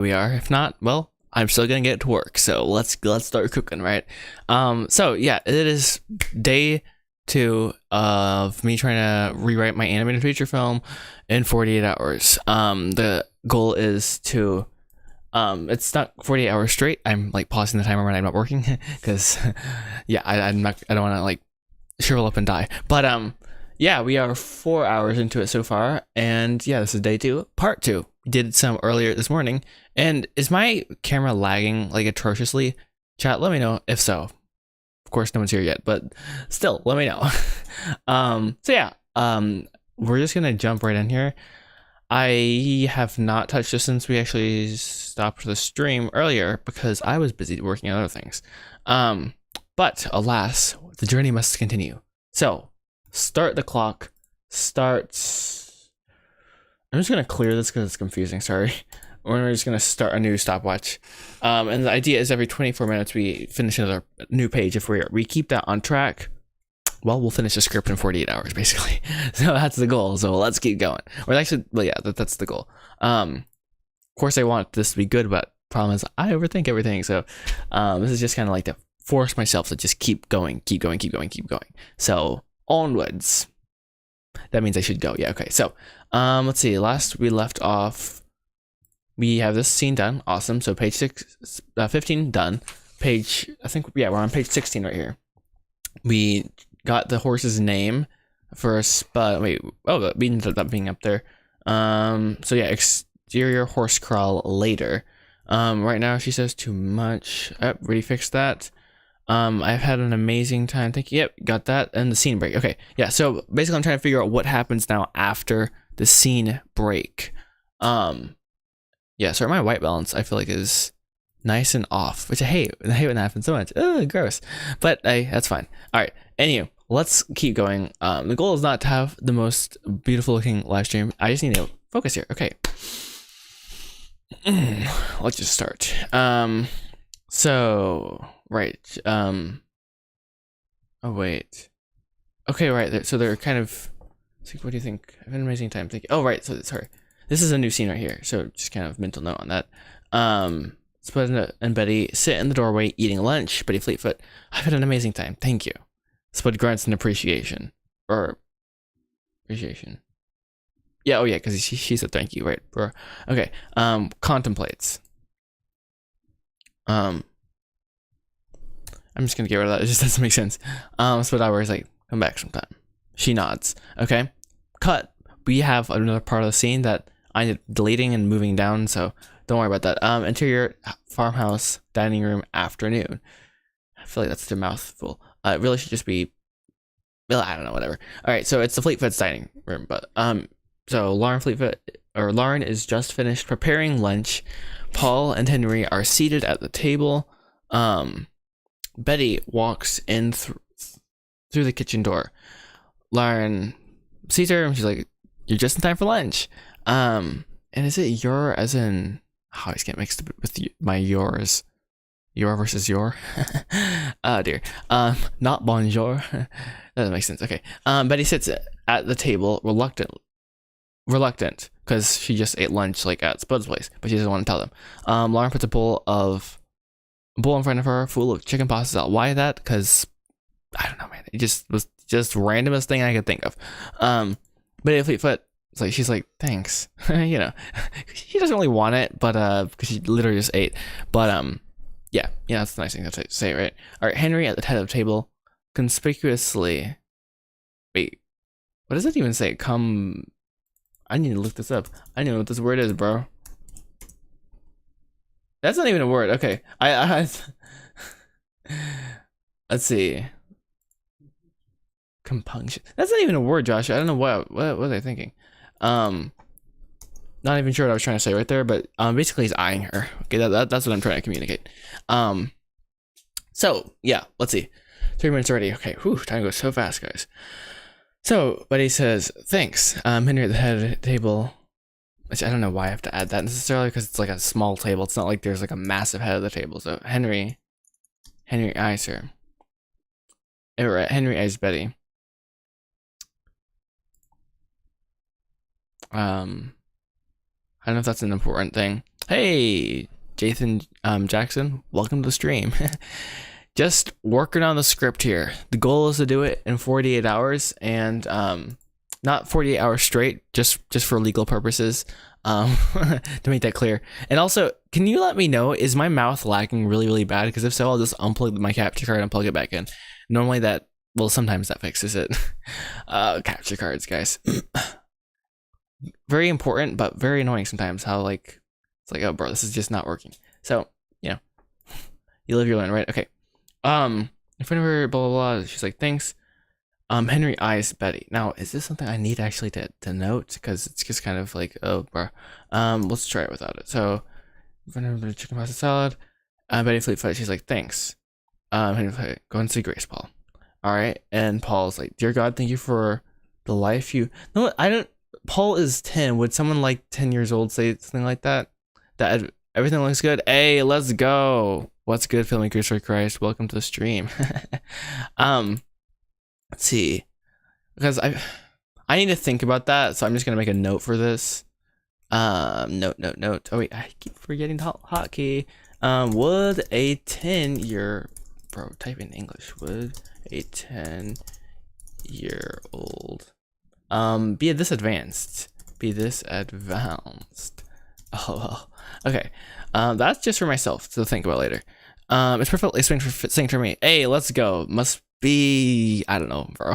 we are. If not, well, I'm still gonna get to work. So let's start cooking, right? So yeah, it is day 2 of me trying to rewrite my animated feature film in 48 hours. The goal is to it's not 48 hours straight. I'm like pausing the timer when I'm not working because yeah, I don't want to like shrivel up and die. But yeah, we are 4 hours into it so far, and yeah, this is day 2, part 2. We did some earlier this morning, and is my camera lagging like atrociously? Chat, let me know if so. Of course, no one's here yet, but still, let me know. So yeah, we're just gonna jump right in here. I have not touched this since we actually stopped the stream earlier because I was busy working on other things. But alas, the journey must continue. So, start the clock. I'm just gonna clear this because it's confusing. Sorry. We're just gonna start a new stopwatch. And the idea is every 24 minutes we finish another new page. If we keep that on track, well, we'll finish the script in 48 hours, basically. So that's the goal. So let's keep going. Or actually, well, yeah, that's the goal. Of course, I want this to be good, but problem is I overthink everything. So this is just kind of like to force myself to just keep going. So onwards. That means I should go. Yeah, okay. So let's see. Last we left off, we have this scene done. Awesome. So page 15 done. Page, I think, yeah, we're on page 16 right here. We got the horse's name first, but wait, oh, we ended up being up there. So yeah, exterior horse crawl later. Right now she says too much. Already fixed that. I've had an amazing time. Thank you. Yep, got that. And the scene break. Okay, yeah. So basically, I'm trying to figure out what happens now after the scene break. Yeah. Sorry, my white balance I feel like is nice and off, which I hate. I hate when that happens so much. Ugh, gross. But hey, that's fine. All right. Anyway, let's keep going. The goal is not to have the most beautiful looking live stream. I just need to focus here. Okay. Let's just start. So right. Oh wait. Okay, right. So they're kind of. What do you think? I have an amazing time thinking. Oh right. So sorry. This is a new scene right here. So just kind of mental note on that. Spud and Betty sit in the doorway eating lunch. Betty Fleetfoot, I've had an amazing time. Thank you. Spud grunts in appreciation. Or appreciation. Yeah, oh yeah, because she said thank you, right? Okay. Contemplates. I'm just gonna get rid of that. It just doesn't make sense. Spud Hour is like, come back sometime. She nods. Okay. Cut. We have another part of the scene that I ended up deleting and moving down, so don't worry about that. Interior farmhouse dining room afternoon. I feel like that's such a mouthful. It really should just be, well, I don't know, whatever. All right, so it's the Fleetfoot's dining room, but so Lauren is just finished preparing lunch. Paul and Henry are seated at the table. Betty walks in through the kitchen door. Lauren sees her and she's like, "You're just in time for lunch." And is it your as in? Oh, I always get mixed with my yours. Your versus your. Oh dear. Not bonjour. That doesn't make sense. Okay. Betty sits at the table, reluctant, because she just ate lunch like at Spud's place, but she doesn't want to tell them. Lauren puts a bowl in front of her, full of chicken pasta. Why that? Because I don't know, man. It just was just randomest thing I could think of. Betty Fleetfoot. It's like she's like, thanks. You know, she doesn't really want it, but because she literally just ate. But yeah, that's the nice thing to say, right? All right, Henry at the head of the table, conspicuously. Wait, what does it even say? I need to look this up. I don't know what this word is, bro. That's not even a word. Okay, I let's see. Compunction. That's not even a word, Josh. I don't know what was I thinking. Not even sure what I was trying to say right there, but basically he's eyeing her. Okay, that's what I'm trying to communicate. So yeah, let's see. 3 minutes already. Okay, whew, time goes so fast, guys. So Betty says, thanks. Henry at the head of the table, which I don't know why I have to add that necessarily because it's like a small table. It's not like there's like a massive head of the table. So Henry eyes her. Henry eyes Betty. I don't know if that's an important thing. Hey, Jathan Jackson, welcome to the stream. Just working on the script here. The goal is to do it in 48 hours and not 48 hours straight, just for legal purposes. To make that clear. And also, can you let me know, is my mouth lagging really bad? Because if so, I'll just unplug my capture card and plug it back in. Normally that, well, sometimes that fixes it. Capture cards, guys. Very important, but very annoying sometimes. How like, it's like, oh bro, this is just not working. So, you know, you live, you learn, right? Okay. In front of her, blah, blah, blah. She's like, thanks. Henry eyes Betty. Now, is this something I need actually to note? Because it's just kind of like, oh, bro. Let's try it without it. So, in front of the chicken pasta salad. Betty fleet. She's like, thanks. Henry, go and see Grace, Paul. All right. And Paul's like, dear God, thank you for the life you. No, I don't. Paul is 10. Would someone like 10 years old say something like that? That everything looks good. Hey, let's go. What's good, filmmakers for Christ? Welcome to the stream. Let's see, because I need to think about that, so I'm just gonna make a note for this. Note. Oh wait, I keep forgetting the hotkey. Would a 10-year bro type in English? Would a 10-year-old be this advanced? Be this advanced? Oh well. Okay. That's just for myself to think about later. It's perfectly synced for me. Hey, let's go. Must be, I don't know, bro.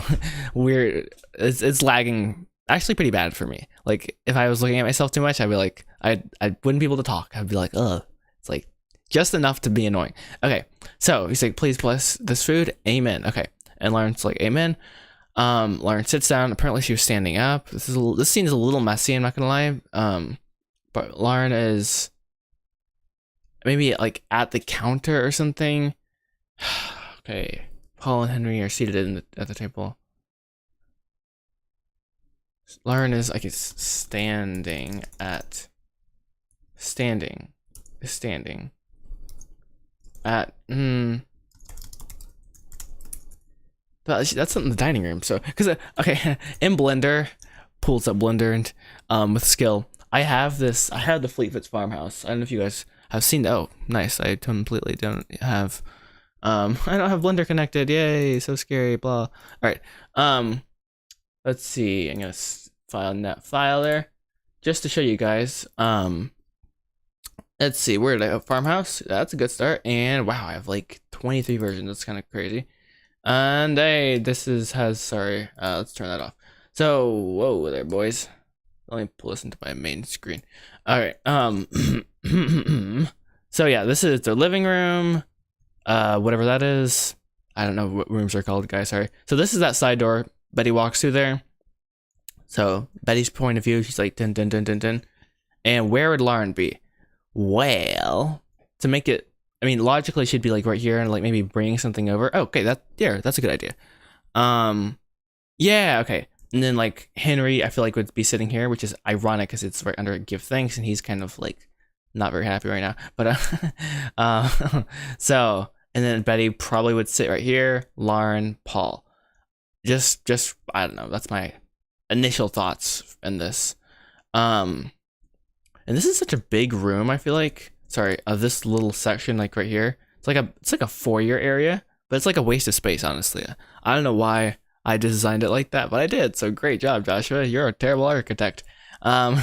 Weird. It's lagging actually pretty bad for me. Like if I was looking at myself too much, I'd be like, I wouldn't be able to talk. I'd be like, ugh. It's like just enough to be annoying. Okay, so he's like, please bless this food. Amen. Okay, and Lauren's like, amen. Lauren sits down. Apparently she was standing up. This scene is a little messy, I'm not gonna lie. But Lauren is maybe like at the counter or something. Okay. Paul and Henry are seated at the table. Lauren is, I guess, standing at that's in the dining room. So because okay, in Blender, pulls up Blender and with skill, I have the Fleetfoot's farmhouse. I don't know if you guys have seen. Oh, nice. I completely don't have. I don't have Blender connected. Yay, so scary. Blah. All right. Let's see. I'm gonna file net file there, just to show you guys. Let's see. Where did I have farmhouse? That's a good start. And wow, I have like 23 versions. That's kind of crazy. And hey, sorry. Let's turn that off. So whoa there, boys. Let me pull this into my main screen. All right. So yeah, this is the living room. Whatever that is. I don't know what rooms are called, guys. Sorry. So this is that side door. Betty walks through there. So Betty's point of view, she's like, dun dun dun dun dun. And where would Lauren be? Well, to make it, I mean, logically she'd be like right here and like maybe bringing something over. Oh, okay, that's a good idea. Yeah, okay. And then like Henry, I feel like would be sitting here, which is ironic because it's right under give thanks, and he's kind of like not very happy right now. But so, and then Betty probably would sit right here. Lauren, Paul. Just I don't know. That's my initial thoughts in this. And this is such a big room, I feel like. Sorry, this little section like right here. It's like a foyer area, but it's like a waste of space, honestly. I don't know why I designed it like that, but I did. So great job, Joshua. You're a terrible architect. I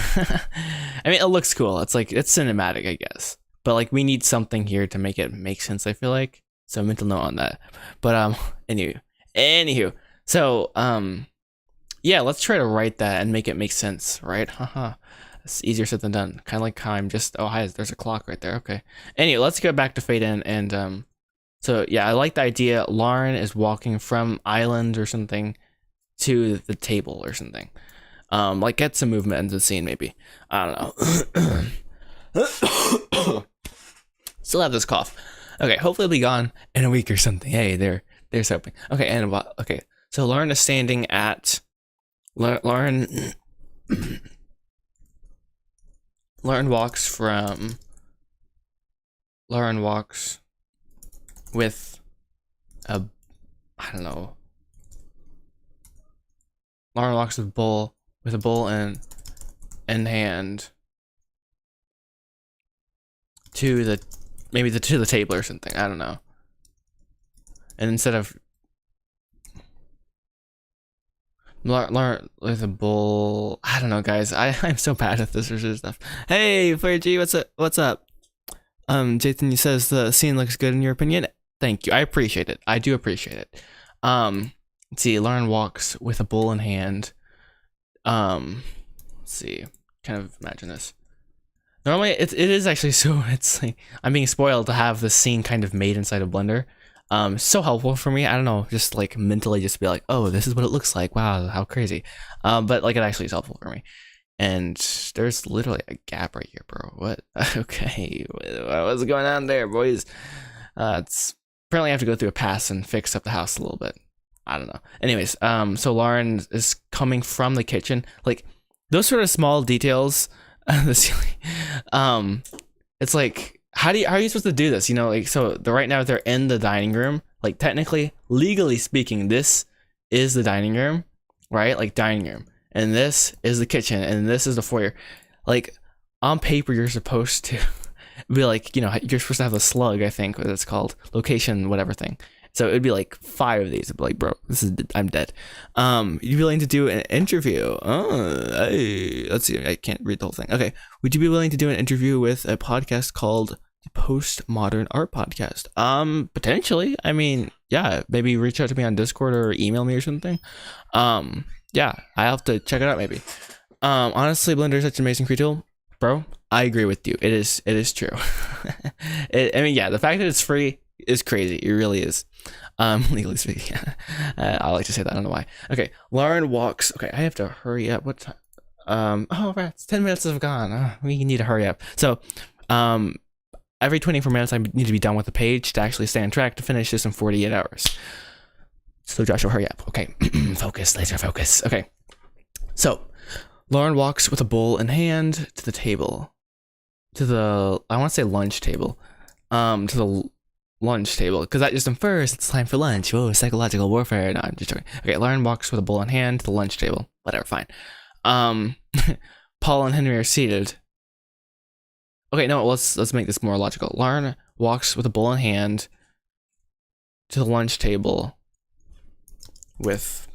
mean, it looks cool. It's like it's cinematic, I guess. But like we need something here to make it make sense, I feel like. So mental note on that. But anywho. So yeah, let's try to write that and make it make sense, right? Haha. It's easier said than done. Kind of like time. Just hi, there's a clock right there. Okay. Anyway, let's go back to Fade In and so yeah, I like the idea. Lauren is walking from island or something to the table or something. Like get some movement into the scene maybe. I don't know. Still have this cough. Okay, hopefully it'll be gone in a week or something. Hey, there's hoping. Okay, and okay. So Lauren is standing at Lauren walks with a, I don't know. Lauren walks with a bowl in hand to the to the table or something. I don't know. And instead of Lauren with a bowl, I don't know, guys. I'm so bad at this sort of stuff. Hey, Flair G, what's up? What's up? Jason, you says the scene looks good in your opinion. Thank you. I appreciate it. I do appreciate it. Let's see. Lauren walks with a bowl in hand. Let's see. Kind of imagine this. Normally, it is actually so. It's like I'm being spoiled to have this scene kind of made inside of Blender. So helpful for me. I don't know, just like mentally, just be like, oh, this is what it looks like. Wow, how crazy. But like it actually is helpful for me. And there's literally a gap right here, bro. What? Okay, what's going on there, boys? It's apparently I have to go through a pass and fix up the house a little bit. I don't know. Anyways, so Lauren is coming from the kitchen. Like those sort of small details. The ceiling. It's like how are you supposed to do this? You know, like so right now they're in the dining room. Like technically, legally speaking, this is the dining room, right? Like dining room. And this is the kitchen, and this is the foyer. Like on paper, you're supposed to be like, you know, you're supposed to have a slug, I think, what it's called, location, whatever thing. So it'd be like 5 of these. It'd be like, bro, I'm dead. You'd be willing to do an interview? Oh, hey, let's see. I can't read the whole thing. Okay, would you be willing to do an interview with a podcast called the Postmodern Art Podcast? Potentially. I mean, yeah, maybe reach out to me on Discord or email me or something. Yeah, I have to check it out maybe. Honestly, Blender is such an amazing free tool, bro. I agree with you. It is true. I mean, yeah, the fact that it's free is crazy. It really is. Legally speaking, I like to say that. I don't know why. Okay, Lauren walks. Okay, I have to hurry up. What time? Oh, rats! 10 minutes have gone. We need to hurry up. So, every 24 minutes, I need to be done with the page to actually stay on track to finish this in 48 hours. So Joshua, hurry up. Okay, focus, laser focus. Okay, so Lauren walks with a bowl in hand to the table, I want to say lunch table, to the lunch table, because that just infers it's time for lunch. Whoa, psychological warfare. No, I'm just joking. Okay, Lauren walks with a bowl in hand to the lunch table. Whatever, fine. Paul and Henry are seated. Okay, no, let's make this more logical. Lauren walks with a bowl in hand to the lunch table with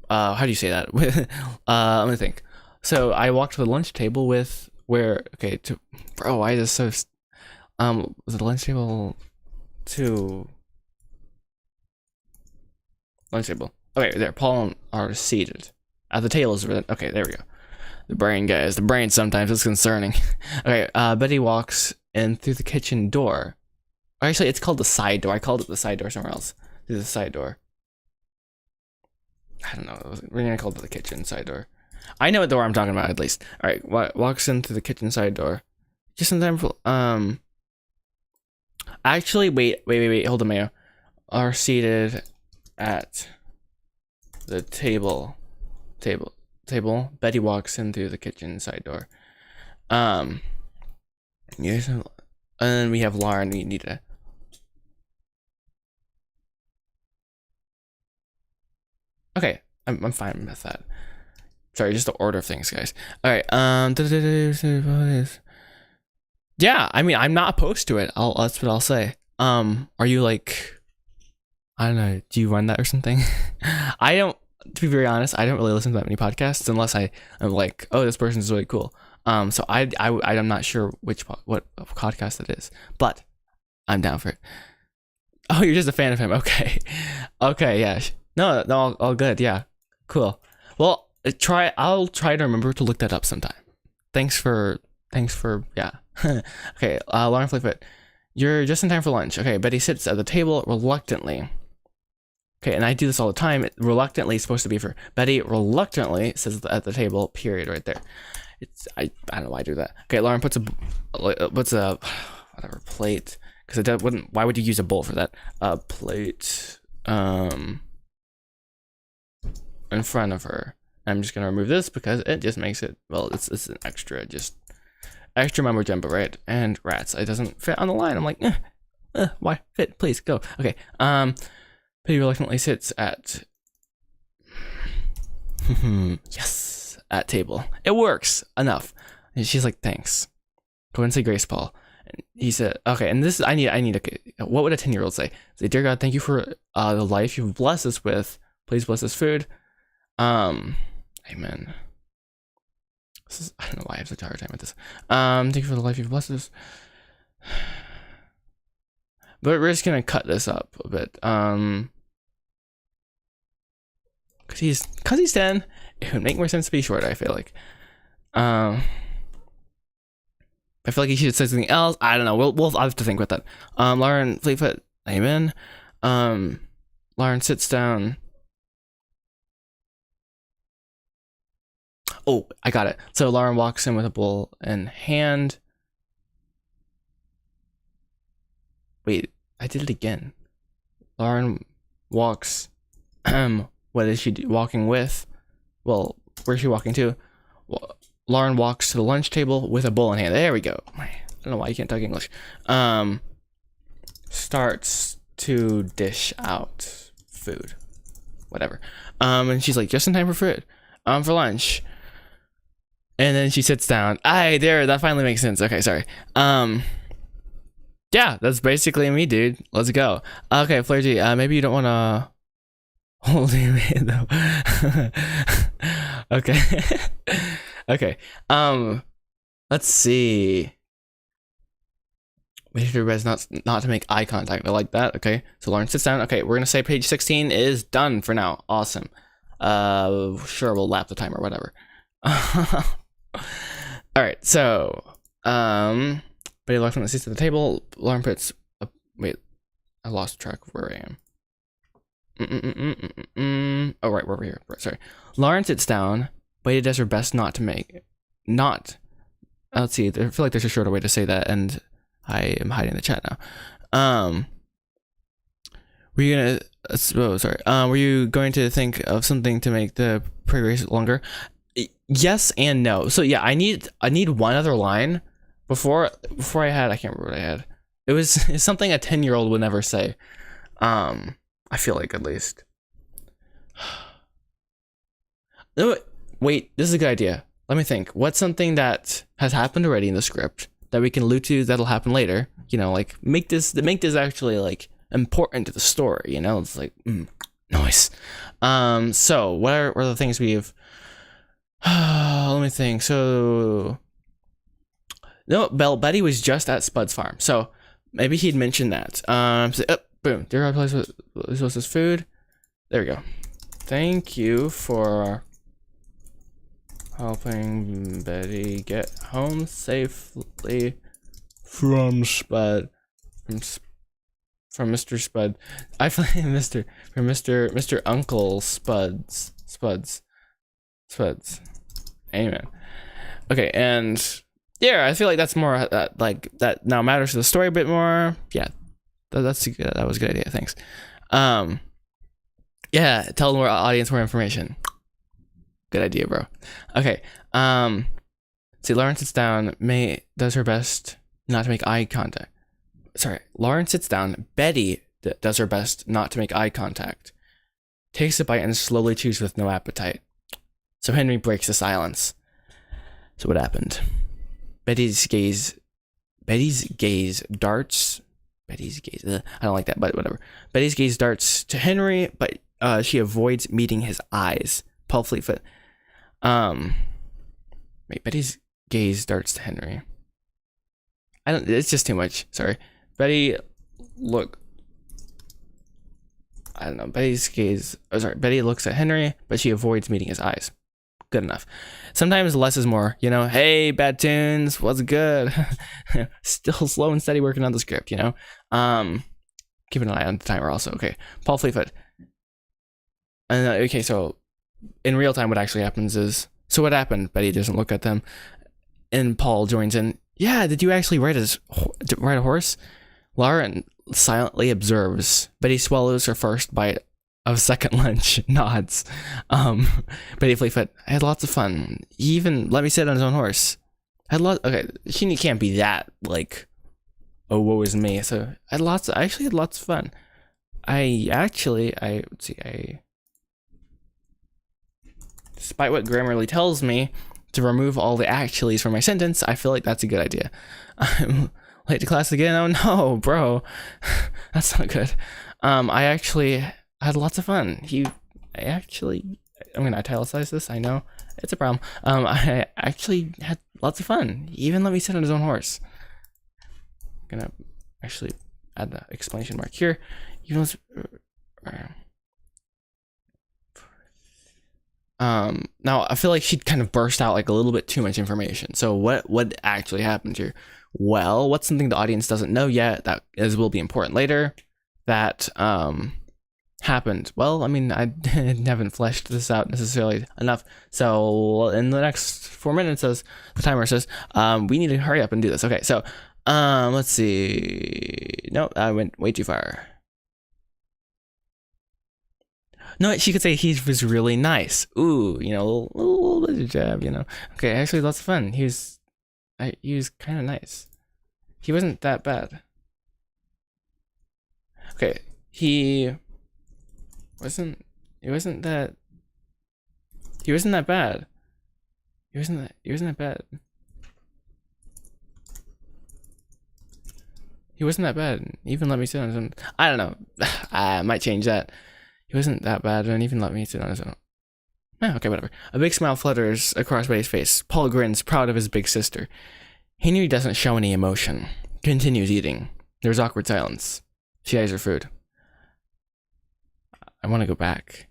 how do you say that? Let me think. So I walked to the lunch table with bro, why is this so was it the lunch table to lunch table? Okay, there, Paul are seated at the tables. Okay, there we go. The brain, guys, the brain sometimes is concerning. Okay, Betty walks in through the kitchen door. Actually, it's called the side door. I called it the side door somewhere else. Through the side door. I don't know. We're gonna call it the kitchen side door. I know what door I'm talking about, at least. All right, walks into the kitchen side door. Just in time for Actually, wait. Hold on, Mayo. Are seated at the table. Betty walks in through the kitchen side door. Yes, and then we have Lauren. We need to. Okay, I'm fine with that. Sorry, just the order of things, guys. All right. Yeah, I mean, I'm not opposed to it. That's what I'll say. Are you like, I don't know, do you run that or something? I don't, to be very honest, I don't really listen to that many podcasts unless I'm like, oh, this person's really cool. So I'm not sure what podcast it is, but I'm down for it. Oh, you're just a fan of him. Okay. Okay, yeah. No, all good. Yeah. Cool. Well, I'll try to remember to look that up sometime. Thanks for yeah. Okay, Lauren Flickfoot, you're just in time for lunch. Okay, Betty sits at the table reluctantly. Okay, and I do this all the time. Reluctantly is supposed to be for Betty reluctantly sits at the table, period, right there. I don't know why I do that. Okay, Lauren puts a whatever plate, because it wouldn't. Why would you use a bowl for that? Plate in front of her. I'm just gonna remove this because it just makes it, well, it's an extra mumbo jumbo, right? And rats, it doesn't fit on the line. I'm like, why fit? Please go. Okay. Betty reluctantly sits at yes, at table. It works enough. And she's like, thanks. Go and say grace, Paul. He said, okay, and this I need a, what would a 10-year-old say? Say, dear God, thank you for the life you've blessed us with. Please bless this food. Amen. I don't know why I have such a hard time with this. Thank you for the life you've blessed us. But we're just gonna cut this up a bit. Cause he's 10. It would make more sense to be shorter, I feel like. I feel like he should have said something else. I don't know. We'll have to think with that. Lauren Fleetfoot, amen. Lauren sits down. Oh, I got it. So Lauren walks in with a bowl in hand. Wait, I did it again. Lauren walks. What is she walking with? Well, where's she walking to? Well, Lauren walks to the lunch table with a bowl in hand. There we go. I don't know why you can't talk English. Starts to dish out food. Whatever. And she's like, just in time for food. For lunch. And then she sits down. There, that finally makes sense. Okay, sorry. Yeah, that's basically me, dude. Let's go. Okay, Flare G, maybe you don't want to hold your hand though. Okay. Okay. Let's see. Make sure everybody's not to make eye contact. I like that. Okay. So Lauren sits down. Okay, we're gonna say page 16 is done for now. Awesome. Sure, we'll lap the timer, whatever. All right. So, Betty left on the seats at the table. Lauren puts. Wait, I lost track of where I am. Oh, right, we're over here. Right, sorry. Lauren sits down. Betty does her best not to make. Let's see. I feel like there's a shorter way to say that, and I am hiding the chat now. Were you gonna? Oh, sorry. Were you going to think of something to make the pre-race longer? Yes and no. So yeah, I need one other line before I can't remember what I had. It's something a 10-year-old would never say. I feel like, at least. No, wait, this is a good idea. Let me think. What's something that has happened already in the script that we can allude to that'll happen later? You know, like make this actually like important to the story. You know, it's like nice. So what are the things we've? Let me think. So no, Betty was just at Spud's farm, so maybe he'd mentioned that. So, boom. Dear God, please what's this food? There we go. Thank you for helping Betty get home safely from Spud. From Mr. Spud. I feel like Mr. Uncle Spuds. Amen. Okay, and yeah, I feel like that's more like that now matters to the story a bit more. Yeah, that was a good idea. Thanks. Yeah, tell our audience more information. Good idea, bro. Okay. See, Lauren sits down. May does her best not to make eye contact. Sorry, Lauren sits down. Betty does her best not to make eye contact. Takes a bite and slowly chews with no appetite. So Henry breaks the silence. So what happened? Betty's gaze darts. I don't like that, but whatever. Betty's gaze darts to Henry, but she avoids meeting his eyes. Paul Fleetfoot. Wait, Betty's gaze darts to Henry. It's just too much. Sorry. Betty looks at Henry, but she avoids meeting his eyes. Good enough. Sometimes less is more, you know. Hey, Bad Tunes, what's good? Still slow and steady working on the script, you know. Keeping an eye on the timer also. Okay, Paul Fleetfoot. Okay, so in real time, what actually happens is, so what happened? Betty doesn't look at them, and Paul joins in. Yeah, did you actually ride a horse? Lauren silently observes. Betty swallows her first bite of second lunch, nods. Betty Fleetfoot, I had lots of fun. He even let me sit on his own horse. Okay, she can't be that like, oh, woe is me. So I actually had lots of fun. Despite what Grammarly tells me to remove all the actuallys from my sentence, I feel like that's a good idea. I'm Late to class again? Oh no, bro. That's not good. I actually had lots of fun. I'm gonna italicize this, I know. It's a problem. I actually had lots of fun. He even let me sit on his own horse. I'm gonna actually add the exclamation mark here. Even now I feel like she'd kind of burst out like a little bit too much information. So what actually happened here? Well, what's something the audience doesn't know yet that will be important later that happened? Well, I mean, I haven't fleshed this out necessarily enough. So in the next 4 minutes, as the timer says, we need to hurry up and do this. Okay, so let's see. Nope, I went way too far. No, she could say he was really nice. Ooh, you know, a little bit of jab, you know. Okay, actually, lots of fun. He was kind of nice. He wasn't that bad. Okay, he wasn't that bad. He wasn't that bad. He wasn't that bad. Even let me sit on his own. I don't know. I might change that. He wasn't that bad, and even let me sit on his own. Okay, whatever. A big smile flutters across Ray's face. Paul grins, proud of his big sister. Henry doesn't show any emotion. Continues eating. There's awkward silence. She eyes her food. I want to go back.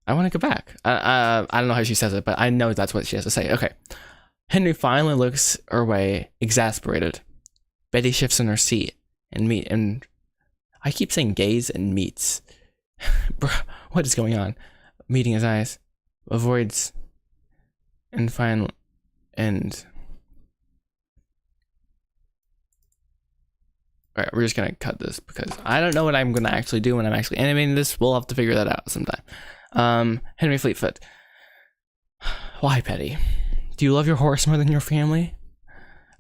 I don't know how she says it, but I know that's what she has to say. Okay. Henry finally looks her way, exasperated. Betty shifts in her seat and I keep saying gaze and meets. Bruh, what is going on? Meeting his eyes, avoids, and finally, and all right, we're just gonna cut this because I don't know what I'm gonna actually do when I'm actually animating this. We'll have to figure that out sometime. Henry Fleetfoot. Why, Betty? Do you love your horse more than your family?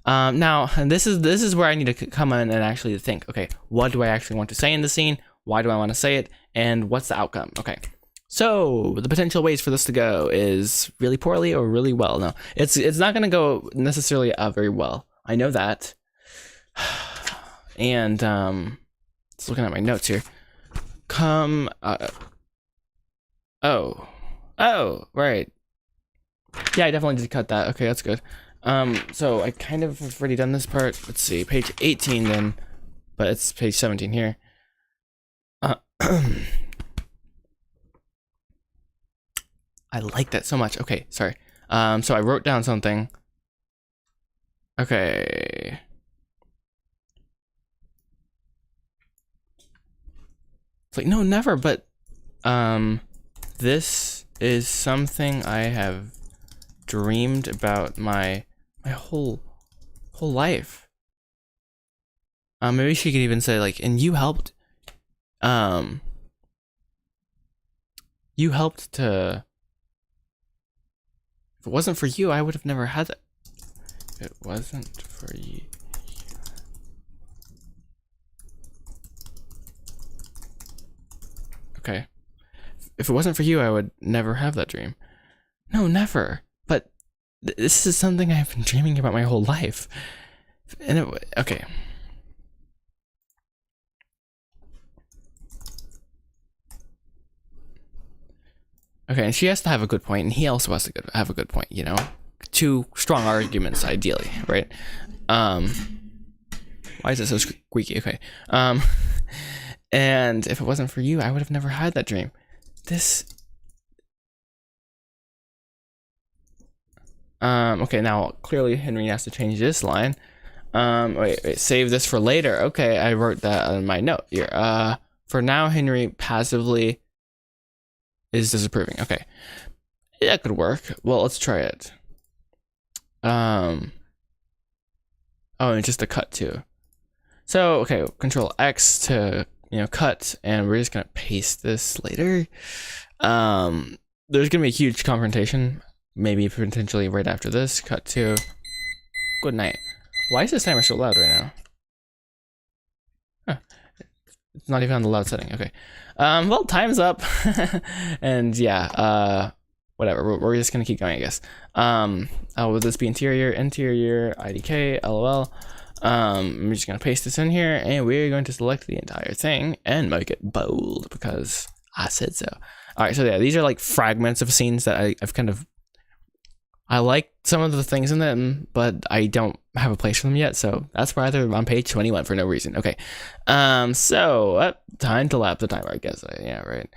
Now, this is where I need to come in and actually think. Okay, what do I actually want to say in the scene? Why do I want to say it? And what's the outcome? Okay. So the potential ways for this to go is really poorly or really well. No, it's not going to go necessarily very well. I know that. And just looking at my notes here. Oh, right. Yeah, I definitely did cut that. Okay, that's good. So I kind of have already done this part. Let's see, page 18 then, but it's page 17 here. I like that so much. Okay, sorry. So I wrote down something. Okay. It's like, no, never, but this is something I have dreamed about my whole life. Maybe she could even say like, and you helped to, if it wasn't for you, I would have never had it. If it wasn't for you. Okay. If it wasn't for you, I would never have that dream. No, never. But this is something I've been dreaming about my whole life. And okay. Okay, and she has to have a good point, and he also has to have a good point, you know? Two strong arguments, ideally, right? Why is it so squeaky? Okay. And if it wasn't for you, I would have never had that dream. Okay, now clearly Henry has to change this line. Wait, save this for later. Okay, I wrote that on my note here. For now, Henry passively is disapproving. Okay, that could work. Well, let's try it. Oh, and just a cut too. So, okay, Control X to, cut, and we're just gonna paste this later. There's gonna be a huge confrontation, maybe potentially right after this. Cut to good night. Why is this timer so loud right now? Huh. It's not even on the loud setting. Okay. Well, time's up. And yeah, whatever. We're just gonna keep going, I guess. Will this be interior, IDK, LOL? I'm just gonna paste this in here, and we're going to select the entire thing and make it bold because I said so. All right, so yeah, these are like fragments of scenes that I've kind of. I like some of the things in them, but I don't have a place for them yet, so that's why they're on page 21 for no reason. Okay, so time to lap the timer, I guess. Yeah, right.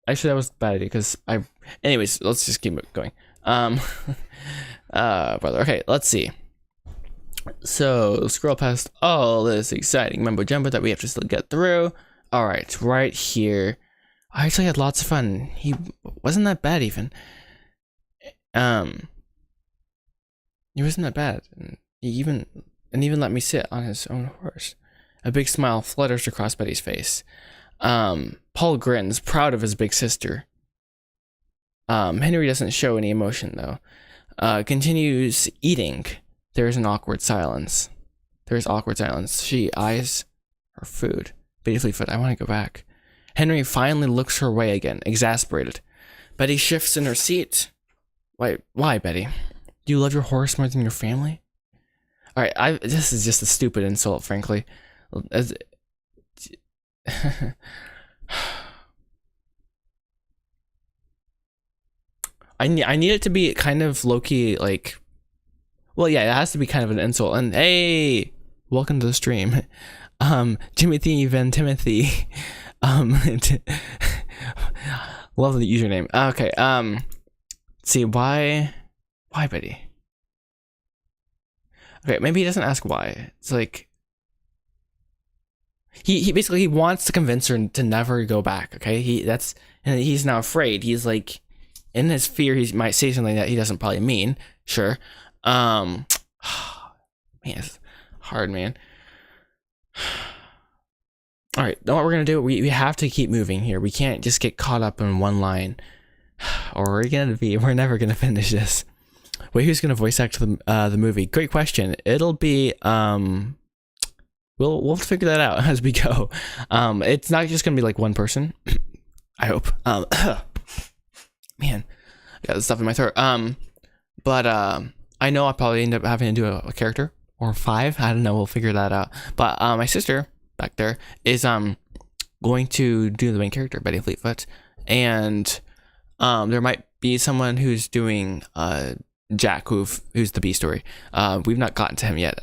Actually, that was a bad idea because anyways, let's just keep going. Brother. Okay, let's see. So scroll past all this exciting mumbo jumbo that we have to still get through. All right, right here. I actually had lots of fun. He wasn't that bad even. He wasn't that bad. He even let me sit on his own horse. A big smile flutters across Betty's face. Paul grins, proud of his big sister. Henry doesn't show any emotion though. Continues eating. There's an awkward silence. There's awkward silence. She eyes her food. Betty Fleetfoot, I want to go back. Henry finally looks her way again, exasperated. Betty shifts in her seat. Why, Betty? Do you love your horse more than your family? All right, this is just a stupid insult, frankly. I need it to be kind of low-key, like, well, yeah, it has to be kind of an insult. And hey, welcome to the stream, Timothy Van Timothy, love the username. Okay, let's see, why Betty? Okay, maybe he doesn't ask why. It's like he basically wants to convince her to never go back. Okay, and he's now afraid. He's like, in his fear, he might say something that he doesn't probably mean. Sure. Man, it's hard, man. All right, know what we're gonna do? We have to keep moving here. We can't just get caught up in one line, or we're never gonna finish this. Wait, who's gonna voice act the movie? Great question. It'll be we'll figure that out as we go. It's not just gonna be like one person. I hope. Man, I got this stuff in my throat. But I know I'll probably end up having to do a character or 5. I don't know. We'll figure that out. But my sister back there is going to do the main character, Betty Fleetfoot, and there might be someone who's doing Jack, who's the B story. We've not gotten to him yet.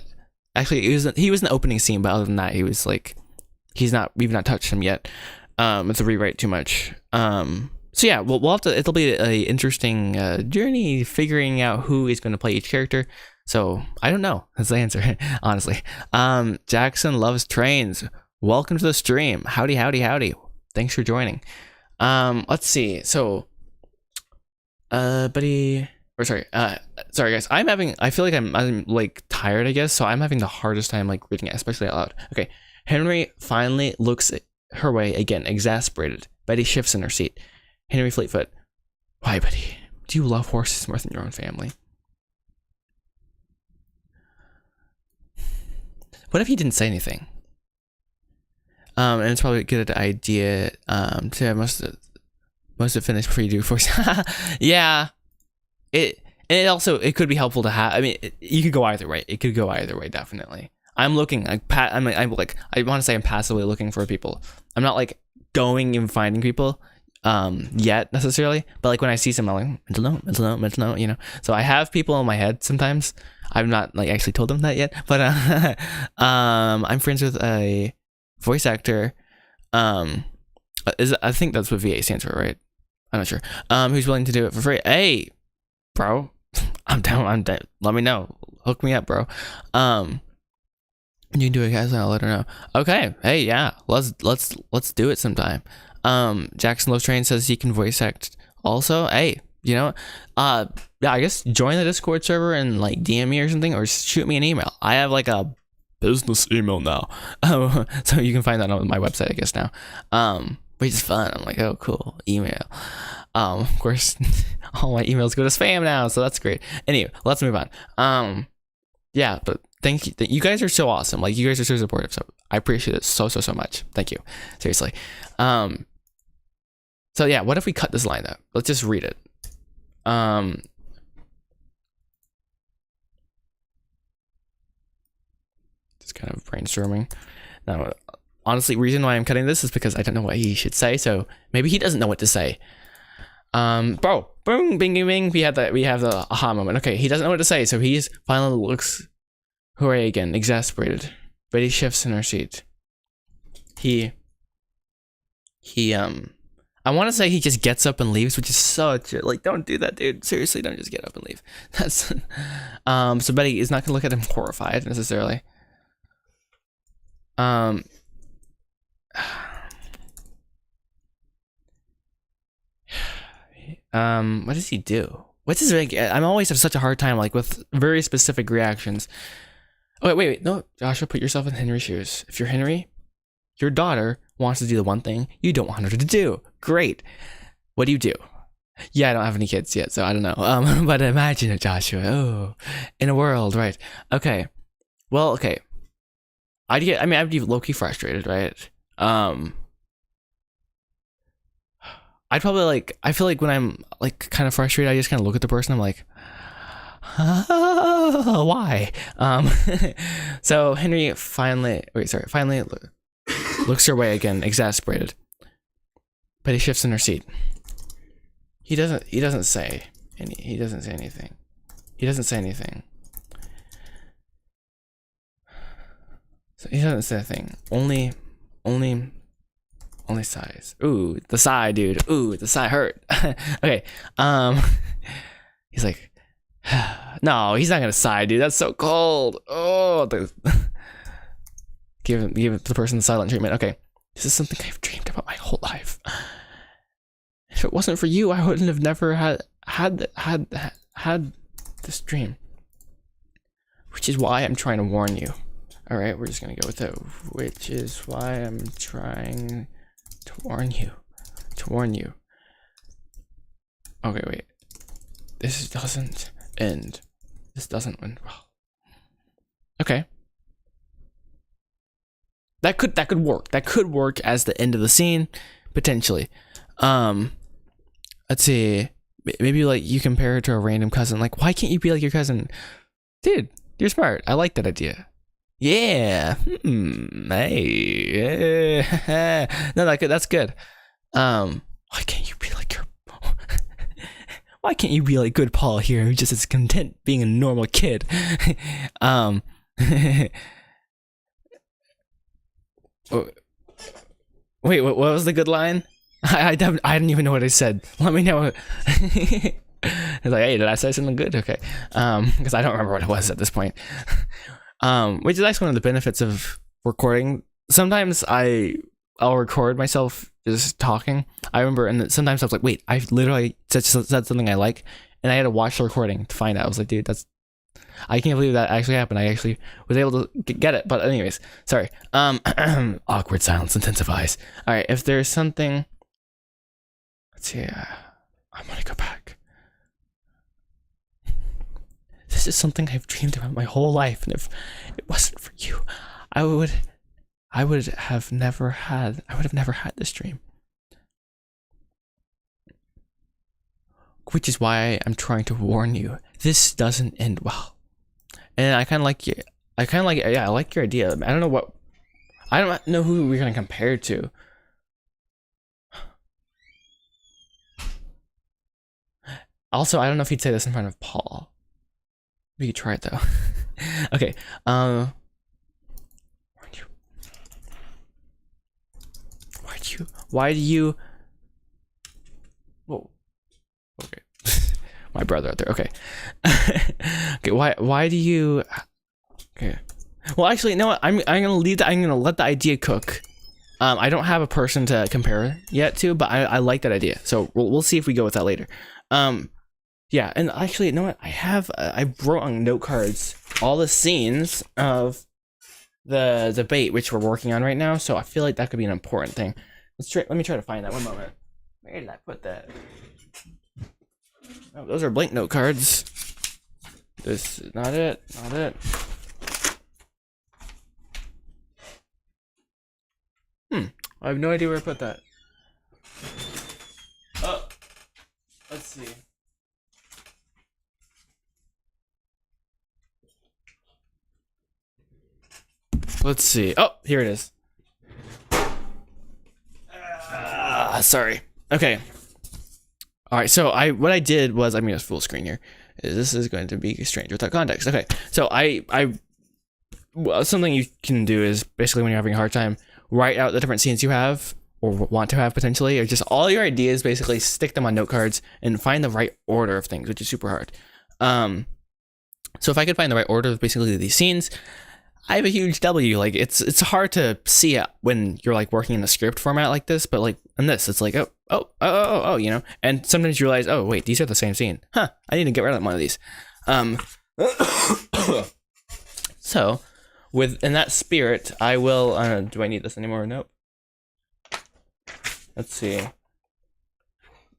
Actually, he was in the opening scene, but other than that, he was like, we've not touched him yet. It's a rewrite too much. So yeah, we'll have to. It'll be an interesting journey figuring out who is going to play each character. So I don't know. That's the answer, honestly. Jackson loves trains. Welcome to the stream. Howdy, howdy, howdy. Thanks for joining. Let's see. So, sorry guys. I feel like I'm like tired, I guess. So I'm having the hardest time like reading it, especially out loud. Okay. Henry finally looks her way again, exasperated. Betty shifts in her seat. Henry Fleetfoot. Why, Betty? Do you love horses more than your own family? What if he didn't say anything? And it's probably a good idea to have most of it finished before you do voice. Yeah. It could be helpful to have. I mean, you could go either way. It could go either way, definitely. I'm looking like I want to say I'm passively looking for people. I'm not like going and finding people yet necessarily, but like when I see someone, I'm like mental note, you know. So I have people in my head sometimes. I've not like actually told them that yet, but I'm friends with a voice actor. I think that's what VA stands for, right? I'm not sure. Who's willing to do it for free? Hey, bro, I'm down. Let me know. Hook me up, bro. You can do it, guys. I'll let her know. Okay. Hey, yeah. Let's do it sometime. Jackson Loves Train says he can voice act also. Hey, you know, yeah, I guess join the Discord server and like DM me or something, or shoot me an email. I have like a business email now. So you can find that on my website, I guess now. Which is fun. I'm like, oh, cool. Email. Of course, all my emails go to spam now, so that's great. Anyway, let's move on. Yeah, but thank you. You guys are so awesome. Like, you guys are so supportive. So I appreciate it so much. Thank you. Seriously. So yeah, what if we cut this line up? Let's just read it. kind of brainstorming. Now, honestly, reason why I'm cutting this is because I don't know what he should say, so maybe he doesn't know what to say. Bro, boom, bing, bing, bing. We have the aha moment. Okay, he doesn't know what to say, so he's finally looks hooray again, exasperated. Betty shifts in her seat. I want to say he just gets up and leaves, which is such a, like, don't do that, dude. Seriously, don't just get up and leave. That's so Betty is not gonna look at him horrified necessarily. What does he do? What's his like? I'm always have such a hard time like with very specific reactions. Oh wait, no, Joshua, put yourself in Henry's shoes. If you're Henry, your daughter wants to do the one thing you don't want her to do. Great. What do you do? Yeah, I don't have any kids yet, so I don't know. But imagine it, Joshua. Oh, in a world, right? Okay. Well, okay. I'd be low-key frustrated, right? I'd probably like, I feel like when I'm like kind of frustrated, I just kind of look at the person. I'm like, why? So Henry finally looks her way again, exasperated. But he shifts in her seat. He doesn't say anything. He doesn't So he doesn't say a thing. Only sighs. Ooh, the sigh, dude. Ooh, the sigh hurt. Okay. He's like, no, he's not gonna sigh, dude. That's so cold. Oh, give the person the silent treatment. Okay, this is something I've dreamed about my whole life. If it wasn't for you, I wouldn't have never had this dream. Which is why I'm trying to warn you. All right, we're just gonna go with it. Which is why I'm trying to warn you. Okay, wait. This doesn't end. This doesn't end well. Okay. That could work. That could work as the end of the scene, potentially. Let's see. Maybe like you compare her to a random cousin. Like, why can't you be like your cousin? Dude, you're smart. I like that idea. Yeah. Hey. No, that's good. Why can't you be like your? Why can't you be like good Paul here, who just is content being a normal kid? Wait, what was the good line? I didn't even know what I said. Let me know. It's like, hey, did I say something good? Okay, because I don't remember what it was at this point. Which is actually one of the benefits of recording. Sometimes I'll record myself just talking. I remember, and sometimes I was like, wait, I literally said something I like, and I had to watch the recording to find out. I was like, dude, I can't believe that actually happened. I actually was able to get it. But anyways, sorry. Awkward silence intensifies. All right, if there's something, let's see. I'm gonna go back. This is something I've dreamed about my whole life, and if it wasn't for you, I would have never had this dream. Which is why I'm trying to warn you. This doesn't end well. And I kind of like it. Yeah, I like your idea. I don't know who we're gonna compare it to. Also, I don't know if he'd say this in front of Paul. We could try it though. Okay. Why do you? Whoa. Okay. My brother out there. Okay. Okay. Why do you? Okay. Well, actually, no. I'm gonna leave that. I'm gonna let the idea cook. I don't have a person to compare yet to, but I like that idea. So we'll see if we go with that later. Yeah, and actually, you know what? I wrote on note cards all the scenes of the debate which we're working on right now. So I feel like that could be an important thing. Let me try to find that. One moment. Where did I put that? Oh, those are blank note cards. This is not it. Not it. I have no idea where I put that. Oh, let's see. let's see. Oh, here it is. Sorry. Okay. All right. So what I did was, I'm gonna full screen here. This is going to be strange without context. Okay. So well, something you can do is basically when you're having a hard time, write out the different scenes you have or want to have potentially, or just all your ideas, basically stick them on note cards and find the right order of things, which is super hard. So if I could find the right order of basically these scenes, I have a huge W. Like it's hard to see it when you're like working in the script format like this, but like in this, it's like oh, you know. And sometimes you realize, oh wait, these are the same scene. Huh? I need to get rid of one of these. So, in that spirit, I will. Do I need this anymore? Nope. Let's see.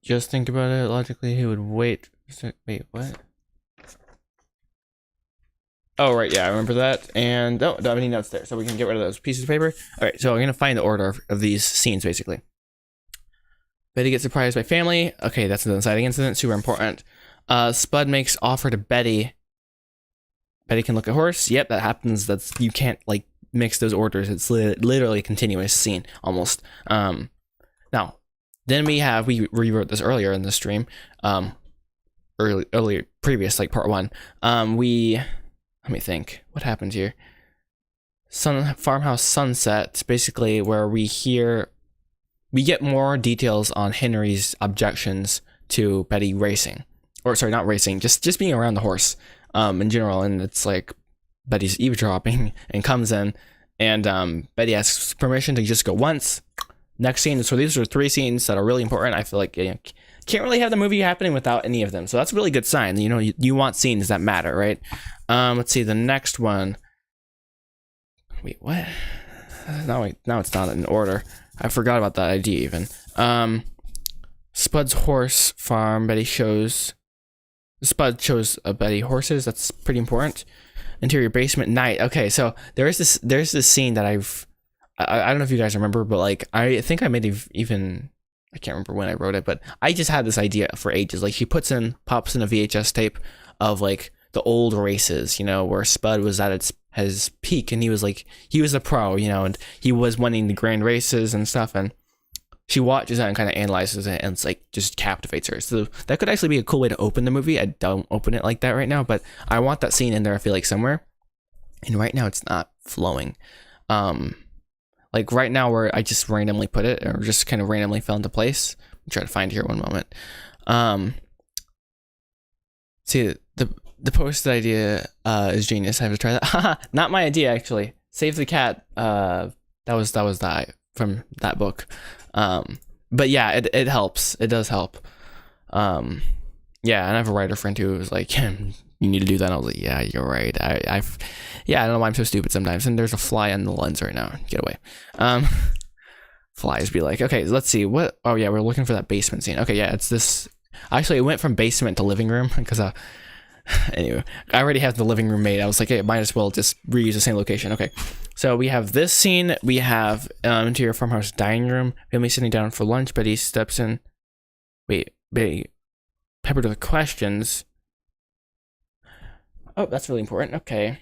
Just think about it logically. He would wait. Wait, what? Oh, right, yeah, I remember that. And don't have any notes there, so we can get rid of those pieces of paper. All right, so I'm gonna find the order of these scenes, basically. Betty gets surprised by family. Okay, that's an inciting incident, super important. Spud makes offer to Betty. Betty can look at horse. Yep, that happens. You can't, like, mix those orders. It's literally a continuous scene, almost. Now, then we rewrote this earlier in the stream. Earlier, previous, like, part 1. Let me think. What happened here? Farmhouse Sunset, basically, where we get more details on Henry's objections to Betty racing. Or, sorry, not racing, just being around the horse in general. And it's like Betty's eavesdropping and comes in, and Betty asks permission to just go once. Next scene. So these are 3 scenes that are really important. I feel like can't really have the movie happening without any of them. So that's a really good sign. You know, you want scenes that matter, right? Let's see the next one. Wait, what? Now it's not in order. I forgot about that idea even. Spud's horse farm. Spud shows Betty horses. That's pretty important. Interior basement night. Okay, so there's this scene that I don't know if you guys remember, but like I think I made even, I can't remember when I wrote it, but I just had this idea for ages. Like she pops in a VHS tape of like the old races, you know, where Spud was at his peak, and he was a pro, you know, and he was winning the grand races and stuff, and she watches that and kind of analyzes it, and it's like just captivates her. So that could actually be a cool way to open the movie. I don't open it like that right now, but I want that scene in there, I feel like, somewhere. And right now it's not flowing. Like right now where I just randomly put it, or just kind of randomly fell into place. I'll try to find here one moment. See, the posted idea is genius. I have to try that. Not my idea, actually. Save the Cat. That was that from that book. But yeah, it helps. It does help. Yeah, and I have a writer friend who was like, you need to do that. And I was like, yeah, you're right. I don't know why I'm so stupid sometimes. And there's a fly on the lens right now. Get away. Flies be like, okay, let's see what. Oh yeah, we're looking for that basement scene. Okay, yeah, it's this. Actually, it went from basement to living room because anyway, I already have the living room made. I was like, hey, might as well just reuse the same location. Okay, so we have this scene. We have interior farmhouse dining room. Family sitting down for lunch. Betty steps in. Wait, Betty. Pepper to the questions. Oh, that's really important. Okay.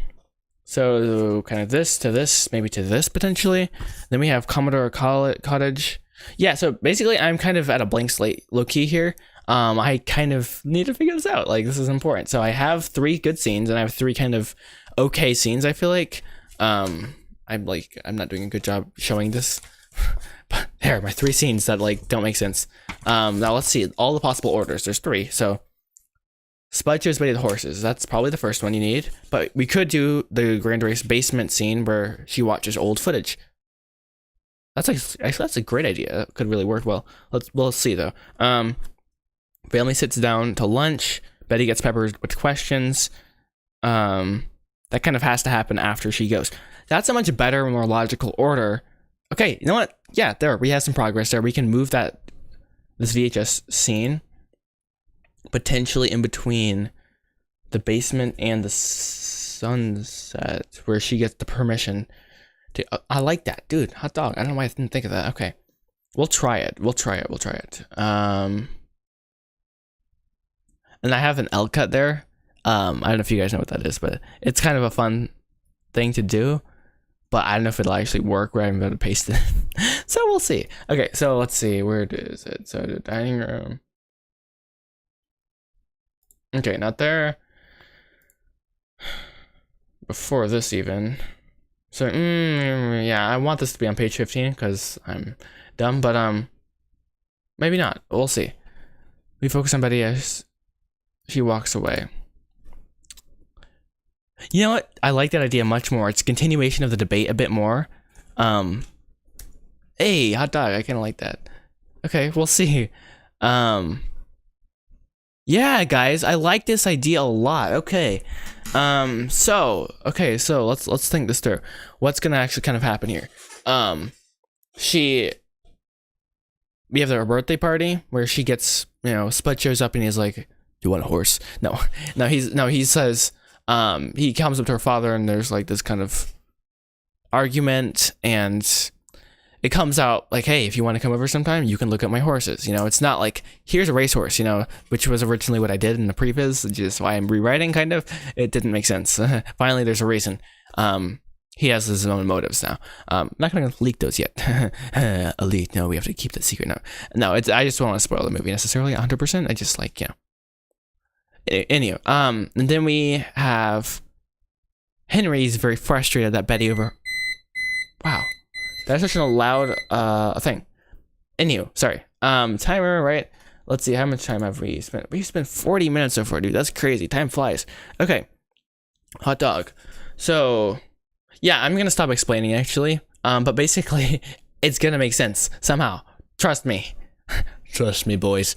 So kind of this to this, maybe to this potentially. Then we have Commodore Cottage. Yeah, so basically I'm kind of at a blank slate low key here. I kind of need to figure this out. Like, this is important. So I have 3 good scenes and I have 3 kind of okay scenes, I feel like. I'm not doing a good job showing this. But there, my 3 scenes that like don't make sense. Now let's see all the possible orders. There's 3. So Spud shows Betty the horses. That's probably the first one you need. But we could do the Grand Race basement scene where she watches old footage. That's a great idea. That could really work well. Let's see though. Family sits down to lunch. Betty gets peppered with questions. That kind of has to happen after she goes. That's a much better, more logical order. Okay, you know what? Yeah, there, we have some progress there. We can move this VHS scene potentially in between the basement and the sunset, where she gets the permission to. I like that, dude. Hot dog. I don't know why I didn't think of that. Okay, we'll try it. And I have an L cut there. I don't know if you guys know what that is, but it's kind of a fun thing to do. but I don't know if it'll actually work where I'm going to paste it. So we'll see. Okay, so let's see. Where is it? So the dining room. Okay, not there. Before this even. So, yeah, I want this to be on page 15 because I'm dumb, but maybe not. We'll see. We focus on Betty as she walks away. You know what? I like that idea much more. It's a continuation of the debate a bit more. Hey, hot dog. I kind of like that. Okay, we'll see. Yeah, guys, I like this idea a lot. Okay. So let's think this through. What's gonna actually kind of happen here? We have their birthday party where she gets, Spud shows up and he's like, "You want a horse?" No, he says, he comes up to her father and there's like this kind of argument, and it comes out like, "Hey, if you want to come over sometime, you can look at my horses." It's not like, here's a racehorse, which was originally what I did in the previs, which is why I'm rewriting, kind of. It didn't make sense. Finally, there's a reason. He has his own motives now. I'm not going to leak those yet. Elite, no, we have to keep that secret now. No, I just don't want to spoil the movie necessarily 100%. I just like, Anyway, and then we have Henry's very frustrated that Betty Wow. That's such a loud thing. Anywho, sorry. Timer, right? Let's see, how much time have we spent? We've spent 40 minutes so far, dude. That's crazy. Time flies. Okay. Hot dog. So, yeah, I'm gonna stop explaining actually. But basically, it's gonna make sense somehow. Trust me. Trust me, boys.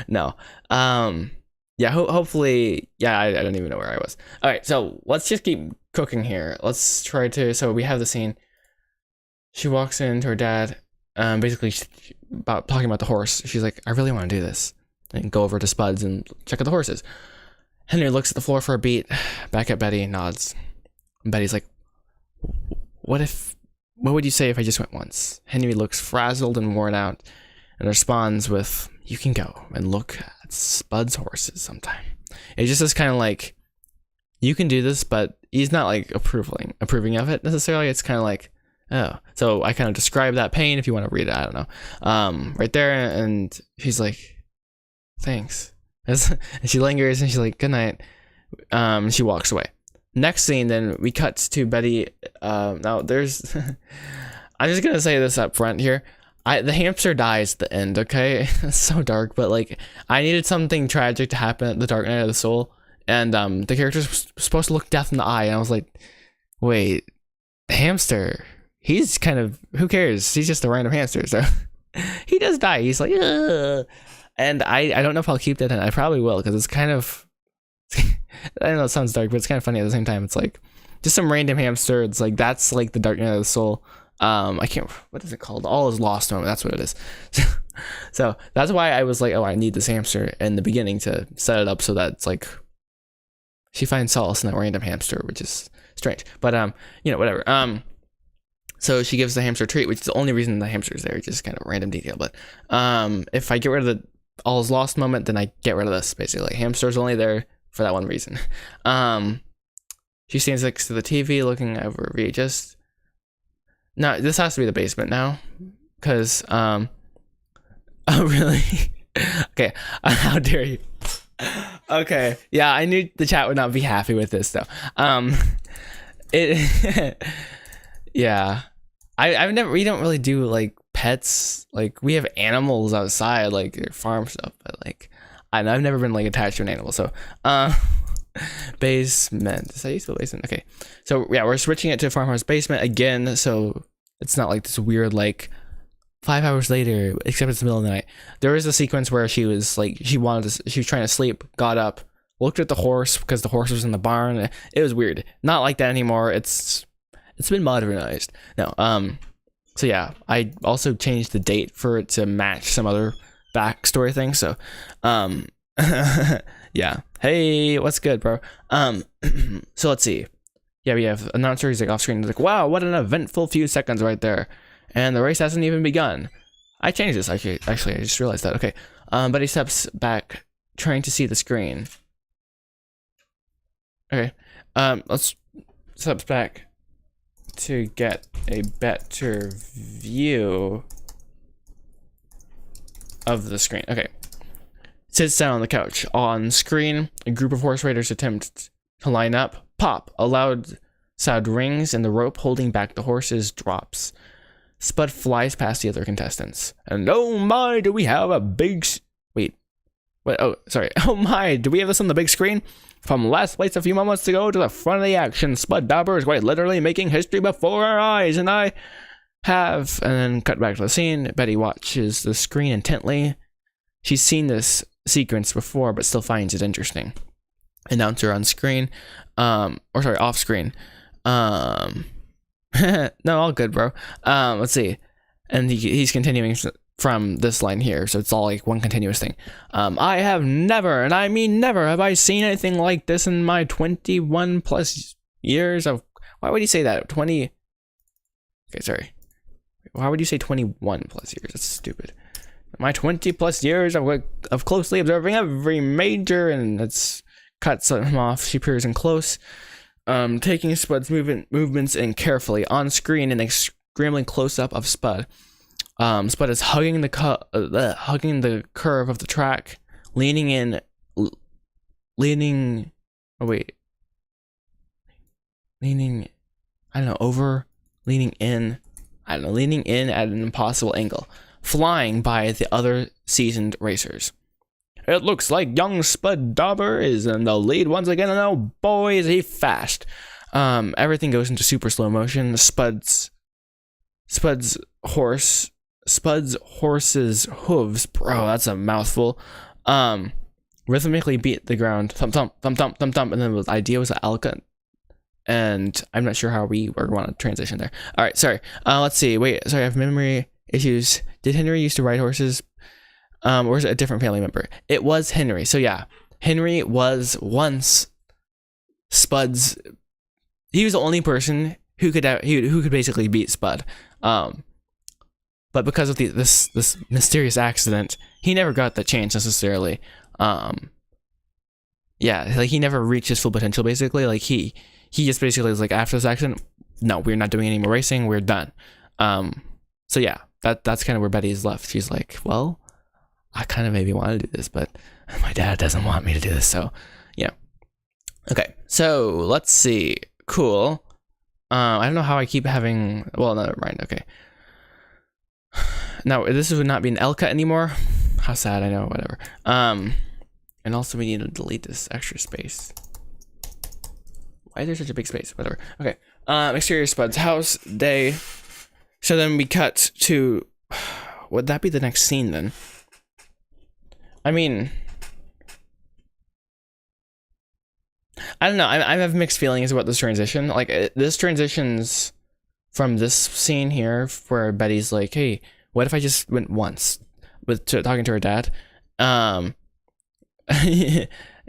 No. Yeah, hopefully, yeah, I don't even know where I was. All right, so let's just keep cooking here. Let's try to, so we have the scene. She walks in to her dad, basically talking about the horse. She's like, "I really want to do this." And go over to Spuds and check out the horses. Henry looks at the floor for a beat, back at Betty and nods. And Betty's like, what would you say if I just went once? Henry looks frazzled and worn out and responds with, "You can go and look at Spud's horses sometime." It just is kind of like, you can do this, but he's not like approving of it necessarily. It's kind of like, oh. So I kind of describe that pain if you want to read it. I don't know. Right there. And she's like, "Thanks." And she lingers and she's like, "Good night." And she walks away. Next scene, then we cut to Betty. Now there's, I'm just going to say this up front here. The hamster dies at the end, okay? It's so dark, but like, I needed something tragic to happen at the Dark Night of the Soul. And the character's supposed to look death in the eye. And I was like, wait, the hamster, he's kind of, who cares? He's just a random hamster. So he does die. He's like, ugh. And I don't know if I'll keep that in. I probably will, because it's kind of, I know it sounds dark, but it's kind of funny at the same time. It's like just some random hamster. It's like, that's like the Dark Night of the Soul. I can't, what is it called? All is Lost moment. That's what it is. So that's why I was like, oh, I need this hamster in the beginning to set it up so that it's like, she finds solace in that random hamster, which is strange, but whatever. So she gives the hamster a treat, which is the only reason the hamster is there, just kind of a random detail. But if I get rid of the all is lost moment, then I get rid of this, basically. Hamster's only there for that one reason. She stands next to the TV looking over VHS. No, this has to be the basement now, because oh really? Okay, how dare you? Okay, yeah, I knew the chat would not be happy with this though. Yeah, we don't really do like pets. Like, we have animals outside, like farm stuff, but like I've never been like attached to an animal. So basement, is that used to the basement? Okay, so yeah, we're switching it to farmhouse basement again, so it's not like this weird like 5 hours later, except it's the middle of the night. There is a sequence where she was like, she was trying to sleep, got up, looked at the horse because the horse was in the barn. It was weird. Not like that anymore. It's been modernized. No, so yeah, I also changed the date for it to match some other backstory thing. So, yeah. Hey, what's good, bro? So let's see. Yeah, we have announcer. He's like off screen. He's like, "Wow, what an eventful few seconds right there." And the race hasn't even begun. I changed this, actually, I just realized that. Okay, but he steps back, trying to see the screen. Okay, let's steps back. to get a better view of the screen. Okay. Sits down on the couch. On screen, a group of horse riders attempt to line up. Pop! A loud sound rings and the rope holding back the horses drops. Spud flies past the other contestants. And oh my, do we have a big... Wait. What? Oh, sorry. Oh my, do we have this on the big screen? From last place a few moments ago to the front of the action, Spud Dauber is quite literally making history before our eyes, and I have... And then cut back to the scene. Betty watches the screen intently. She's seen this sequence before, but still finds it interesting. Announcer on screen. Or sorry, off screen. No, all good, bro. Let's see. And he's continuing from this line here, so it's all like one continuous thing. I have never, and I mean never, have I seen anything like this in my 21 plus years of... Why would you say that? 20... Okay, sorry. Why would you say 21 plus years? That's stupid. My 20 plus years of closely observing every major, and it's cuts him off. She peers in close, taking Spud's movements in carefully. On screen, an extremely close up of Spud. Spud is hugging the curve of the track, leaning. Oh wait, leaning. I don't know. Over, leaning in. I don't know. Leaning in at an impossible angle. Flying by the other seasoned racers. It looks like young Spud Dauber is in the lead once again, and oh boy is he fast. Everything goes into super slow motion. Spud's horse's hooves, bro, that's a mouthful, rhythmically beat the ground. Thump thump thump thump thump thump, and then the idea was Alka. And I'm not sure how we want to transition there. All right, sorry. Let's see. Wait, sorry, I have memory issues. Did Henry used to ride horses? Or is it a different family member? It was Henry. So yeah, Henry was once Spud's... He was the only person who could basically beat Spud. But because of this mysterious accident, he never got the chance necessarily. Yeah, like he never reached his full potential basically. Like he just basically was like, after this accident, no, we're not doing any more racing. We're done. So yeah, that's kind of where Betty is left. She's like, well, I kind of maybe want to do this, but my dad doesn't want me to do this. So yeah. Okay. So let's see. Cool. I don't know how I keep having, well, never mind. Okay. Now this would not be an L cut anymore. How sad, I know, whatever. And also we need to delete this extra space. Why is there such a big space? Whatever. Okay. Exterior Spud's house, day. So then we cut to, would that be the next scene then? I mean, I don't know. I have mixed feelings about this transition. Like, this transitions from this scene here where Betty's like, hey, what if I just went once with talking to her dad?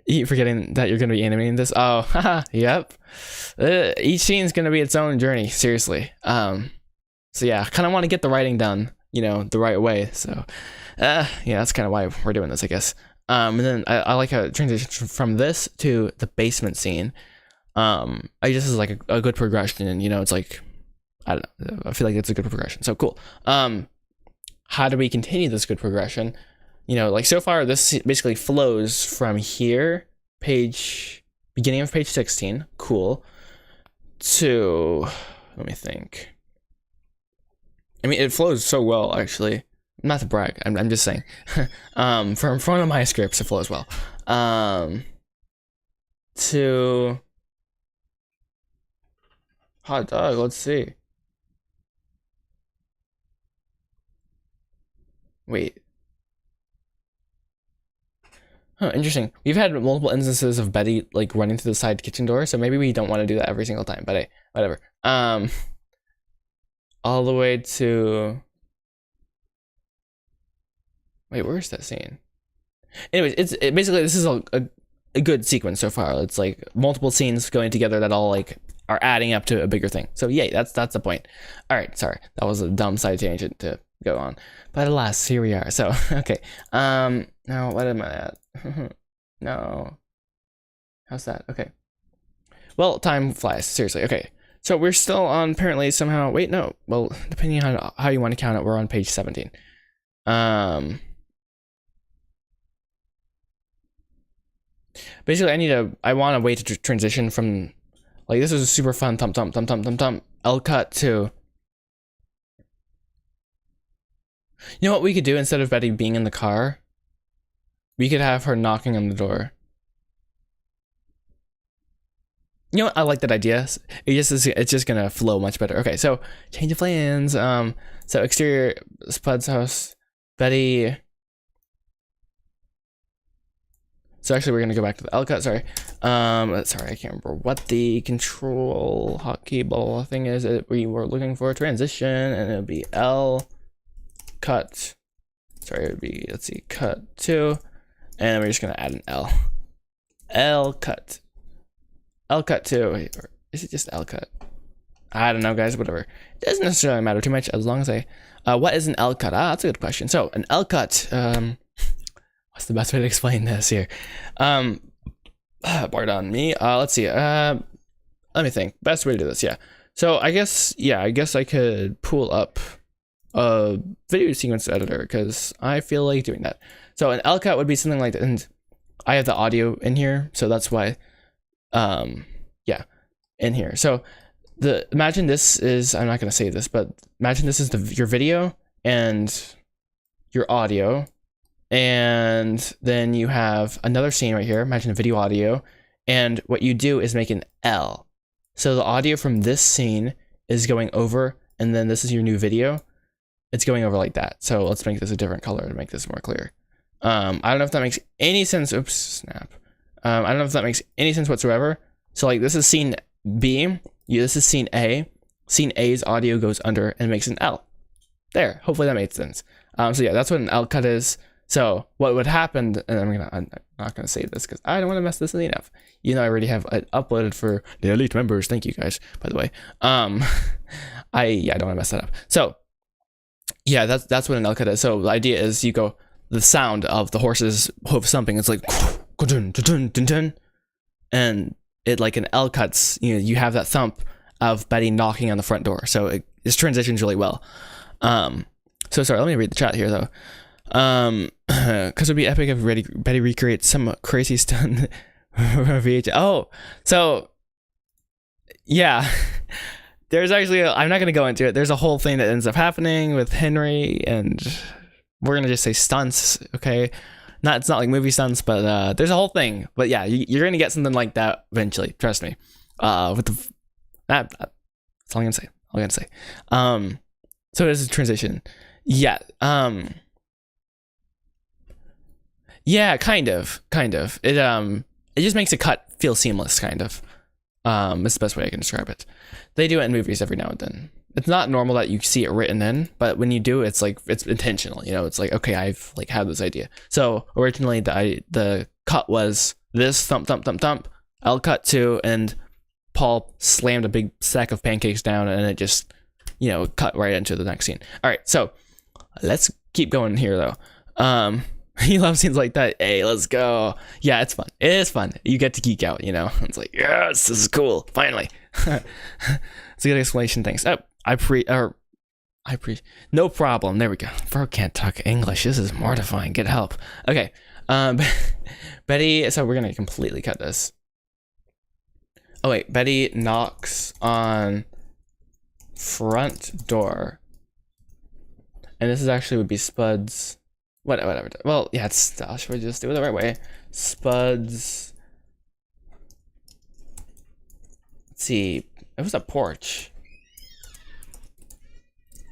You forgetting that you're going to be animating this? Oh, haha, yep. Each scene's going to be its own journey, seriously. So yeah, I kind of want to get the writing done, you know, the right way. So, yeah, that's kind of why we're doing this, I guess. And then I like how it transitions from this to the basement scene. I just is like a good progression, and you know, it's like, I don't know, I feel like it's a good progression. So cool. How do we continue this good progression? You know, like so far, this basically flows from here, beginning of page 16, cool, to, let me think. I mean, it flows so well, actually. Not to brag, I'm just saying. From one of my scripts, it flows well. To hot dog, let's see. Wait. Huh, interesting. We've had multiple instances of Betty like running through the side kitchen door, so maybe we don't want to do that every single time, but hey, whatever. All the way to, wait, where's that scene? Anyways, basically this is a good sequence so far. It's like multiple scenes going together that all like are adding up to a bigger thing. So yay, that's the point. All right, sorry, that was a dumb side tangent to go on, but alas, here we are. So okay, now what am I at? No, how's that? Okay, well, time flies, seriously. Okay, So we're still on apparently somehow. Wait, no. Well, depending on how you want to count it, we're on page 17. Basically, I want a way to transition from, like, this is a super fun thump thump thump thump thump thump L cut to. You know what we could do instead of Betty being in the car? We could have her knocking on the door. You know what? I like that idea. It's just gonna flow much better. Okay, so change of plans. So exterior Spud's house. Betty. So actually, we're gonna go back to the L cut. Sorry. Sorry, I can't remember what the control hotkey ball thing is. We were looking for a transition, and it'll be L cut. Sorry, it would be, let's see, cut 2, and we're just gonna add an L. L cut. L cut 2. Wait, or is it just L cut? I don't know, guys. Whatever. It doesn't necessarily matter too much as long as I. What is an L cut? That's a good question. So an L cut. What's the best way to explain this here? Pardon me. Let's see. Let me think. Best way to do this. Yeah. So I guess I could pull up a video sequence editor because I feel like doing that. So an L cut would be something like that, and I have the audio in here, so that's why. Yeah, in here. So imagine this is, I'm not gonna say this, but imagine this is your video and your audio, and then you have another scene right here. Imagine a video audio, and what you do is make an L. So the audio from this scene is going over, and then this is your new video. It's going over like that. So let's make this a different color to make this more clear. I don't know if that makes any sense. Oops, snap. I don't know if that makes any sense whatsoever. So like this is scene B, this is scene A. Scene A's audio goes under and makes an L. There, hopefully that made sense. So yeah, that's what an L cut is. So what would happen, and I'm not gonna say this because I don't want to mess this up. You know, I already have it uploaded for the elite members. Thank you guys, by the way. I don't want to mess that up. So yeah, that's what an L cut is. So the idea is you go, the sound of the horse's hoof thumping. It's like, and it like an L cuts. You know, you have that thump of Betty knocking on the front door. So it transitions really well. So sorry, let me read the chat here though. Because it'd be epic if Betty recreates some crazy stunt. Oh, so yeah. There's actually, I'm not going to go into it. There's a whole thing that ends up happening with Henry, and we're going to just say stunts, okay? It's not like movie stunts, but there's a whole thing. But yeah, you're going to get something like that eventually, trust me. That's all I'm going to say. So it is a transition. Yeah. Yeah, kind of. It just makes a cut feel seamless, kind of. It's the best way I can describe it. They do it in movies every now and then. It's not normal that you see it written in, but when you do, it's like it's intentional. You know, it's like, okay, I've like had this idea. So originally the cut was this thump thump thump thump. I'll cut to, and Paul slammed a big sack of pancakes down, and it just, you know, cut right into the next scene. All right, so let's keep going here though. He loves scenes like that. Hey, let's go. Yeah, it's fun. It is fun. You get to geek out, you know? It's like, yes, this is cool. Finally. It's a good explanation. Thanks. Oh, no problem. There we go. Bro can't talk English. This is mortifying. Get help. Okay. Betty, so we're going to completely cut this. Oh, wait. Betty knocks on front door. And this is actually would be Spud's. Whatever. Well, yeah, should we just do it the right way? Spud's. Let's see. It was a porch.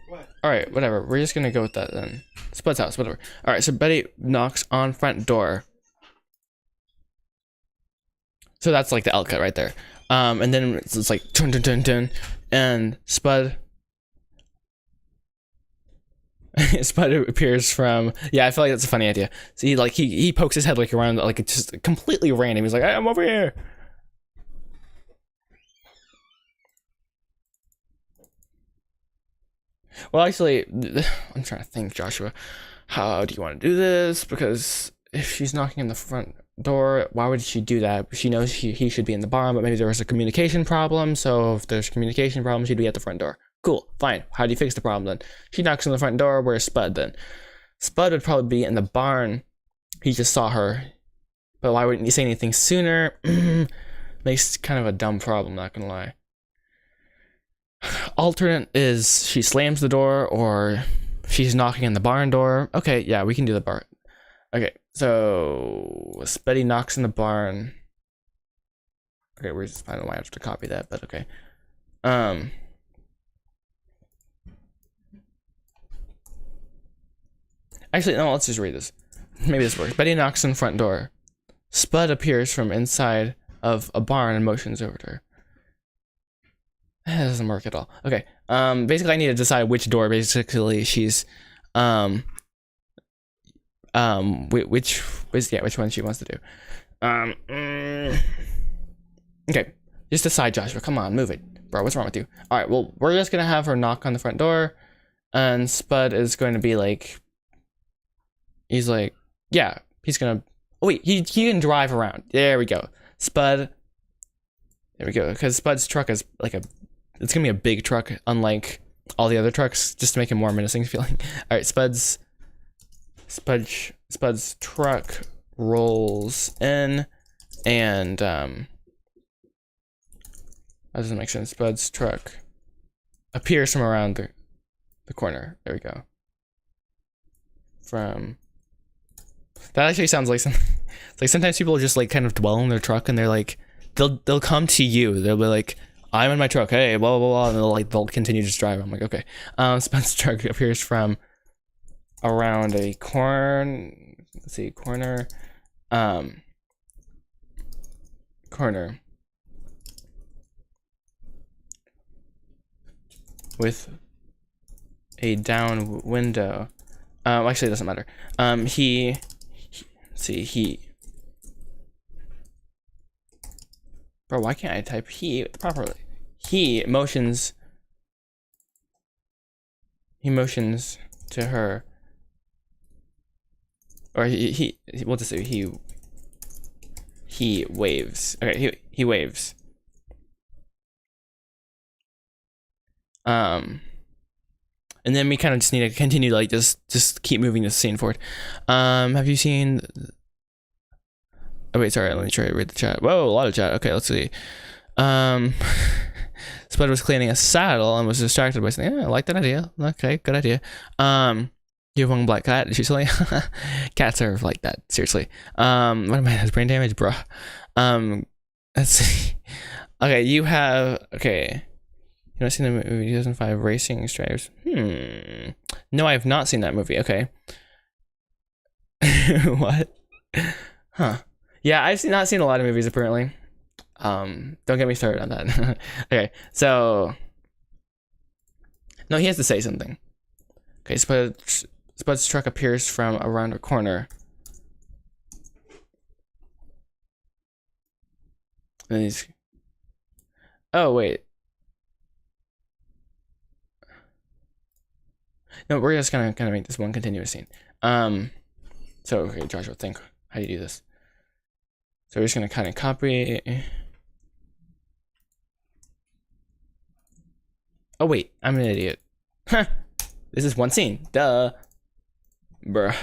What? All right, whatever. We're just gonna go with that then. Spud's house, whatever. All right, so Betty knocks on front door. So that's like the L cut right there. And then it's like dun dun dun dun, and Spud. Spud appears from, yeah, I feel like that's a funny idea. So he pokes his head like around, like it's just completely random. He's like, I'm over here. Well, actually, I'm trying to think, Joshua. How do you want to do this? Because if she's knocking in the front, door. Why would she do that? She knows he should be in the barn, but maybe there was a communication problem. So if there's communication problem, she'd be at the front door. Cool, fine. How do you fix the problem then? She knocks on the front door. Where's Spud then? Spud would probably be in the barn. He just saw her. But why wouldn't you say anything sooner? Makes kind of a dumb problem, not gonna lie. Alternate is she slams the door or she's knocking on the barn door. Okay, yeah, we can do the barn. Okay, so Spuddy knocks in the barn. Okay, we're just, I don't know why I have to copy that, but okay. Actually, no, let's just read this. Maybe this works. Betty knocks on the front door. Spud appears from inside of a barn and motions over to her. That doesn't work at all. Okay. Basically I need to decide which door basically she's which one she wants to do. Okay. Just decide, Joshua. Come on, move it. Bro, what's wrong with you? Alright, well, we're just gonna have her knock on the front door, and Spud is going to be like, he's like, yeah, he's gonna, oh wait, he can drive around. There we go. Spud, there we go, because Spud's truck is like it's gonna be a big truck, unlike all the other trucks, just to make it more menacing feeling. Alright, Spud's truck rolls in, and that doesn't make sense. Spud's truck appears from around the corner. There we go. That actually sounds like something. Like sometimes people just like kind of dwell in their truck and they're like, they'll come to you. They'll be like, I'm in my truck. Hey, blah blah blah, and they'll continue to just drive. I'm like, okay. Spud's truck appears from around a corner. Let's see, corner. Corner. With a down window. Actually, it doesn't matter. Bro, why can't I type he properly? He motions to her. Or we'll just say he waves. Okay, he waves. And then we kind of just need to continue to like just keep moving the scene forward. Have you seen? Oh wait, sorry. Let me try to read the chat. Whoa, a lot of chat. Okay, let's see. Spud was cleaning a saddle and was distracted by something. Yeah, I like that idea. Okay, good idea. You have one black cat. Seriously, cats are like that. Seriously. What am I? Has brain damage, bro. Let's see. Okay, you have. Okay. You not seen the movie 2005 Racing Stripes? No, I have not seen that movie. Okay. What? Huh. Yeah, I've not seen a lot of movies apparently. Don't get me started on that. Okay, so no, he has to say something. Okay, Spud's truck appears from around a corner. And he's. Oh wait. No, we're just gonna kind of make this one continuous scene. So okay, Joshua, think how do you do this? So we're just gonna kind of copy. Oh wait, I'm an idiot. Huh. This is one scene. Duh. Bruh.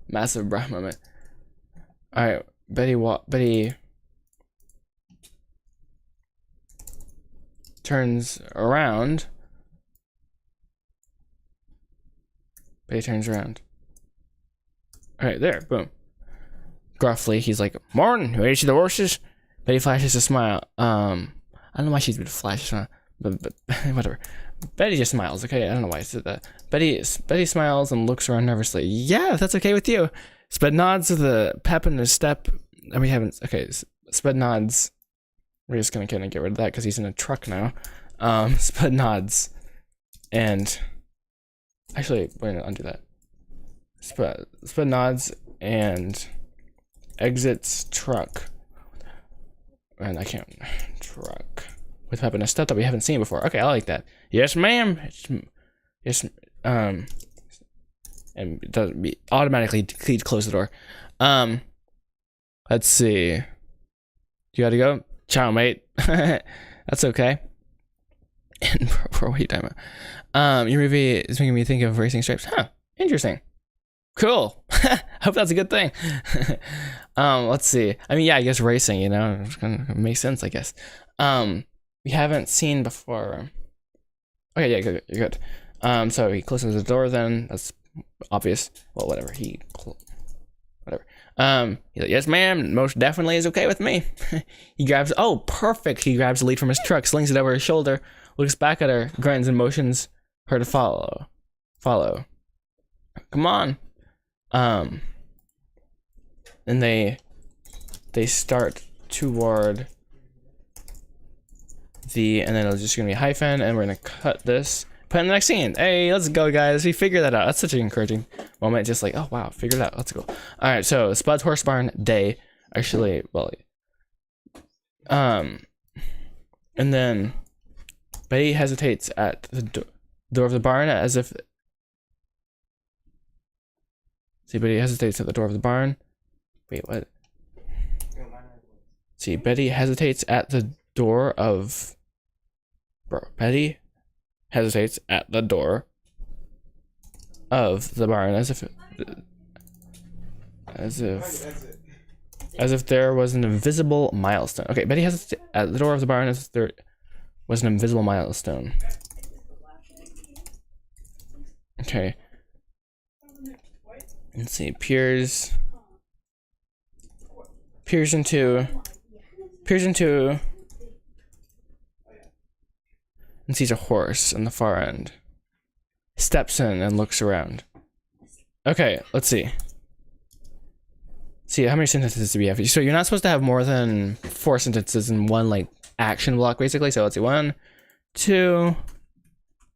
Massive bruh moment. Alright, Betty turns around. Betty turns around. Alright, there, boom. Gruffly, he's like, Martin, ready to see the horses? Betty flashes a smile. I don't know why she's been flashing, but whatever. Betty just smiles, okay? I don't know why I said that. Betty smiles and looks around nervously. Yeah, if that's okay with you. Spud nods with a pep in his step. And we haven't, okay, Spud nods. We're just gonna kind of get rid of that because he's in a truck now. Spud nods. And actually, we're gonna undo that. Spud nods and exits truck. And I can't. Truck. With pep in a step that we haven't seen before. Okay, I like that. Yes, ma'am. Yes. And it doesn't automatically close the door. Let's see. You gotta go? Ciao, mate. That's okay. And bro, what are you talking about? Your movie is making me think of Racing Stripes. Huh. Interesting. Cool. Hope that's a good thing. Let's see. I mean, yeah, I guess racing, you know, it's gonna make sense, I guess. We haven't seen before. Okay, yeah, good, you're good. So he closes the door then. That's obvious. Well, whatever. Whatever. He's like, yes, ma'am, most definitely is okay with me. He grabs, oh, perfect. He grabs the lead from his truck, slings it over his shoulder, looks back at her, grins and motions her to follow. Come on. And they start toward and then it's just gonna be a hyphen, and we're gonna cut this, put in the next scene. Hey, let's go, guys. We figured that out. That's such an encouraging moment. Just like, oh wow, figured it out. Let's go. All right, so Spud's Horse Barn day. Actually, well, and then Betty hesitates at the door of the barn as if. See, Betty hesitates at the door of the barn. Wait, what? See, Betty hesitates at the door of. Betty hesitates at the door of the barn as if there was an invisible milestone. Okay, Betty hesitates at the door of the barn as if there was an invisible milestone. Okay. Let's see. Peers into and sees a horse in the far end. Steps in and looks around. Okay, let's see. See, how many sentences do we have? So you're not supposed to have more than 4 sentences in one, like, action block, basically. So let's see, 1, 2,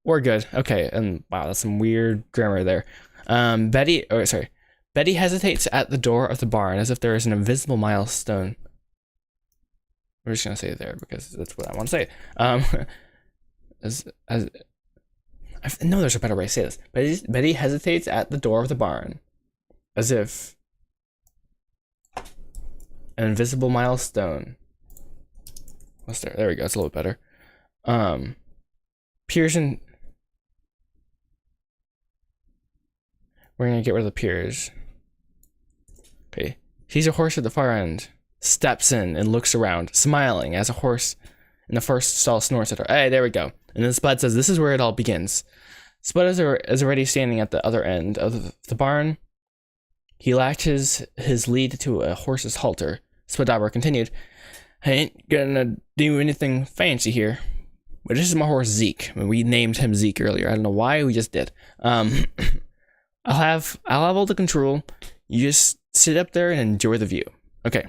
we're good. Okay, and wow, that's some weird grammar there. Betty hesitates at the door of the barn as if there is an invisible milestone. We're just gonna say it there because that's what I want to say. I know there's a better way to say this. Betty hesitates at the door of the barn as if an invisible milestone. What's there? There we go. It's a little better. Pearson. We're gonna get rid of the peers. Okay. Sees a horse at the far end. Steps in and looks around, smiling as a horse in the first stall snorts at her. Hey, there we go. And then Spud says, this is where it all begins. Spud is already standing at the other end of the barn. He latches his lead to a horse's halter. Spudabra continued, I ain't gonna do anything fancy here, but this is my horse Zeke. I mean, we named him Zeke earlier. I don't know why, we just did. I'll have all the control. You just sit up there and enjoy the view. Okay.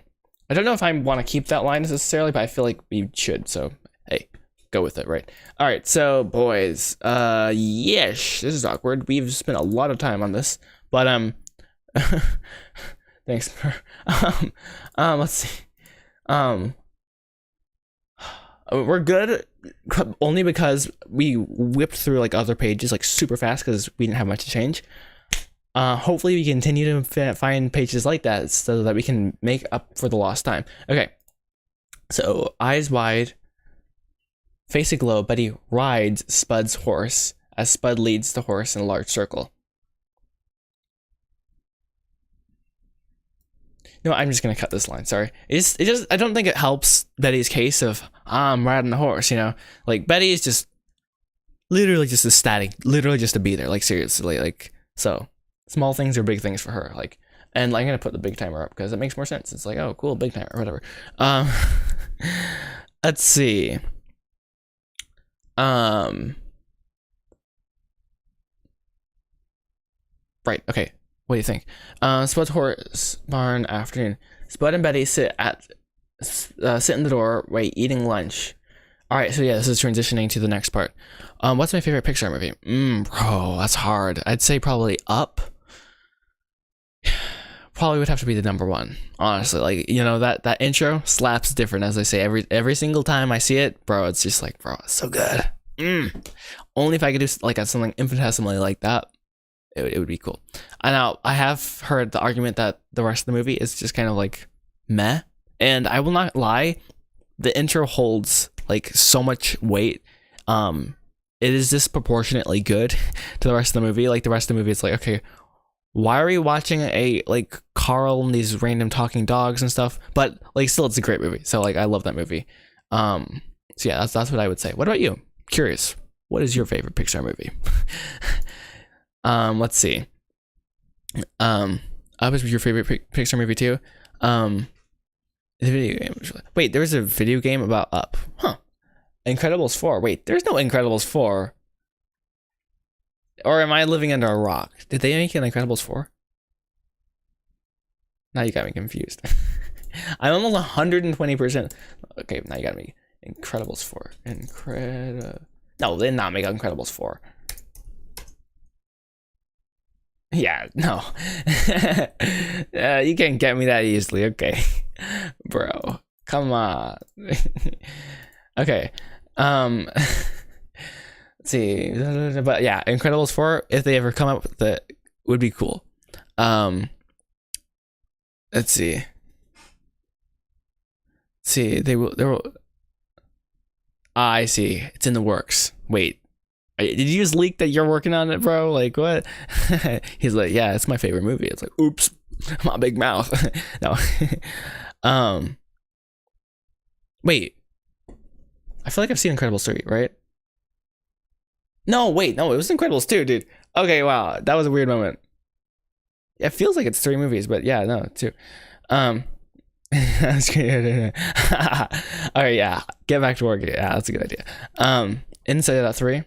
I don't know if I want to keep that line necessarily, but I feel like we should. So, hey, go with it, right? All right, so boys, yes, this is awkward. We've spent a lot of time on this, but thanks. Let's see. We're good only because we whipped through like other pages like super fast because we didn't have much to change. Hopefully we continue to find pages like that so that we can make up for the lost time. Okay, so eyes wide, face aglow, Betty rides Spud's horse as Spud leads the horse in a large circle. No, I'm just gonna cut this line. Sorry. I don't think it helps Betty's case of I'm riding the horse. You know, like Betty is just literally just ecstatic, literally just to be there. Like seriously, like so. Small things are big things for her, like, and I'm gonna put the big timer up because it makes more sense. It's like, oh, cool, big timer, or whatever. Let's see. Right, okay. What do you think? Spud's Horse Barn afternoon. Spud and Betty sit in the doorway eating lunch. All right, so yeah, this is transitioning to the next part. What's my favorite Pixar movie? Bro, that's hard. I'd say probably Up. Probably would have to be the number one, honestly. Like, you know, that intro slaps different, as I say every single time I see it, bro. It's just like, bro, it's so good. Only if I could do like something infinitesimally like that, it would be cool. I know I have heard the argument that the rest of the movie is just kind of like meh. And I will not lie, the intro holds like so much weight. It is disproportionately good to the rest of the movie. Like the rest of the movie, it's like, okay, why are we watching a like Carl and these random talking dogs and stuff? But like still, it's a great movie. So like I love that movie. So yeah, that's what I would say. What about you? Curious. What is your favorite Pixar movie? Let's see. Up is your favorite Pixar movie too. The video game. Wait, there was a video game about Up. Huh. Incredibles 4. Wait, there's no Incredibles 4. Or am I living under a rock? Did they make an Incredibles 4? Now you got me confused. I'm almost 120%. Okay, now you got me. Incredibles 4. No, they did not make Incredibles 4. Yeah, no. You can't get me that easily, okay. Bro, come on. Okay. Let's see. But yeah, Incredibles 4, if they ever come up with it, would be cool. Let's see. They will. I see. It's in the works. Wait. Did you just leak that you're working on it, bro? Like, what? He's like, yeah, it's my favorite movie. It's like, oops, my big mouth. No. Wait. I feel like I've seen Incredibles 3, right? No, wait, no, it was Incredibles 2, dude. Okay, wow, that was a weird moment. Yeah, it feels like it's 3 movies, but yeah, no, 2. That's good. All right, yeah, get back to work. Yeah, that's a good idea. Inside Out 3.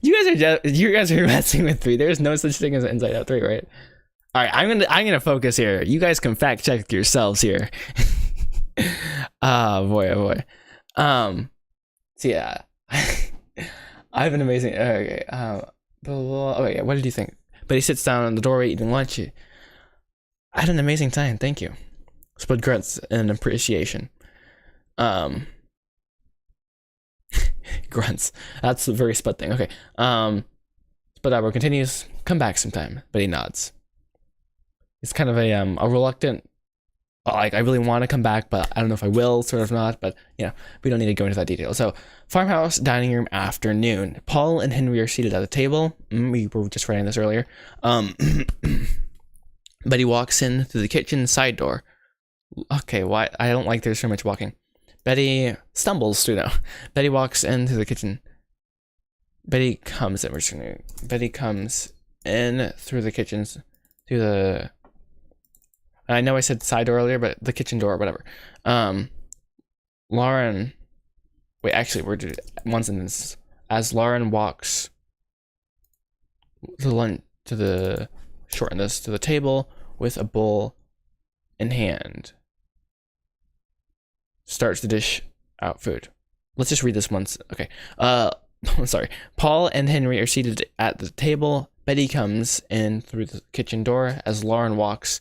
You guys are messing with me. There's no such thing as Inside Out 3, right? All right, I'm gonna focus here. You guys can fact check yourselves here. Oh boy. So yeah, I have an amazing. Okay. Okay. What did you think? But he sits down in the doorway eating lunch. I had an amazing time. Thank you. Spud grunts in appreciation. Grunts. That's a very Spud thing. Okay. Spud Albert continues. Come back sometime. But he nods. It's kind of a reluctant. Like, I really want to come back, but I don't know if I will, sort of not, but, you know, we don't need to go into that detail. So, farmhouse, dining room, afternoon. Paul and Henry are seated at the table. We were just writing this earlier. Betty walks in through the kitchen side door. Okay, why? I don't like there's so much walking. Betty stumbles through now. Betty walks into the kitchen. Betty comes in through the kitchens, through the... I know I said side door earlier, but the kitchen door or whatever. Lauren... Wait, actually, we're doing one sentence. As Lauren walks to the table with a bowl in hand, starts to dish out food. Let's just read this once. Okay. Sorry. Paul and Henry are seated at the table. Betty comes in through the kitchen door as Lauren walks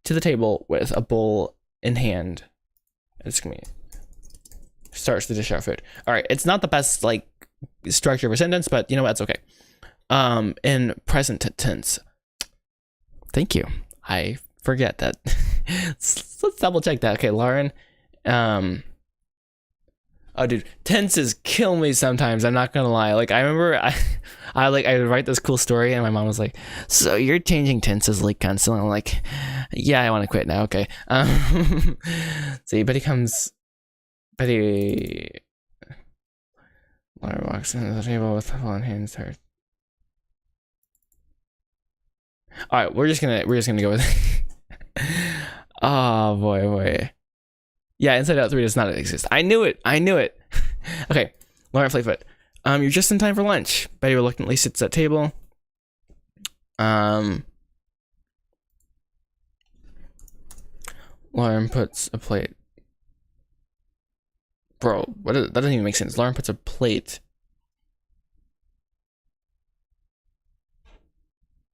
to the table with a bowl in hand. It's gonna be starts to dish out food. All right, it's not the best like structure of a sentence, but you know what? It's okay. In present tense. Thank you. I forget that. let's double check that. Okay, Lauren. Oh, dude, tenses kill me sometimes. I'm not gonna lie. Like I remember, I would write this cool story, and my mom was like, "So you're changing tenses like constantly?" I'm like, "Yeah, I want to quit now." Okay. See, Laura walks into the table with the phone in hand. Starts. All right, we're just gonna go with it. Oh boy. Yeah, Inside Out 3 does not exist. I knew it. Okay, Lauren Flayfoot. You're just in time for lunch. Betty reluctantly sits at table. Lauren puts a plate. Bro, that doesn't even make sense. Lauren puts a plate.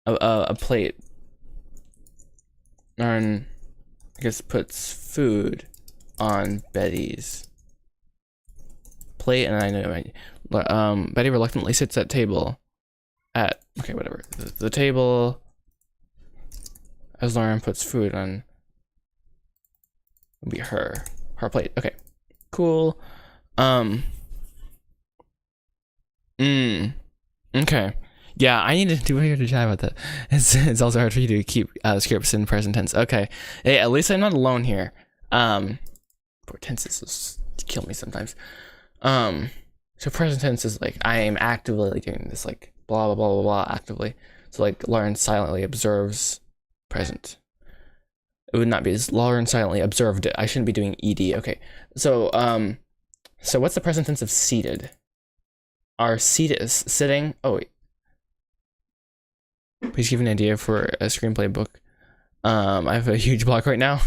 A plate. Lauren, I guess, puts food on Betty's plate, and I know Betty reluctantly sits at table at okay, whatever. The table as Lauren puts food on would be her plate. Okay, cool. Okay. Yeah, I need to do weird to chat about that. It's also hard for you to keep scripts in present tense. Okay. Hey, at least I'm not alone here. Poor tenses kill me sometimes. So present tense is like I am actively like, doing this, like blah blah blah blah blah actively. So like Lauren silently observes present. It would not be as Lauren silently observed it. I shouldn't be doing ed. Okay. So so what's the present tense of seated? Our seat is sitting. Oh wait. Please give an idea for a screenplay book. I have a huge block right now.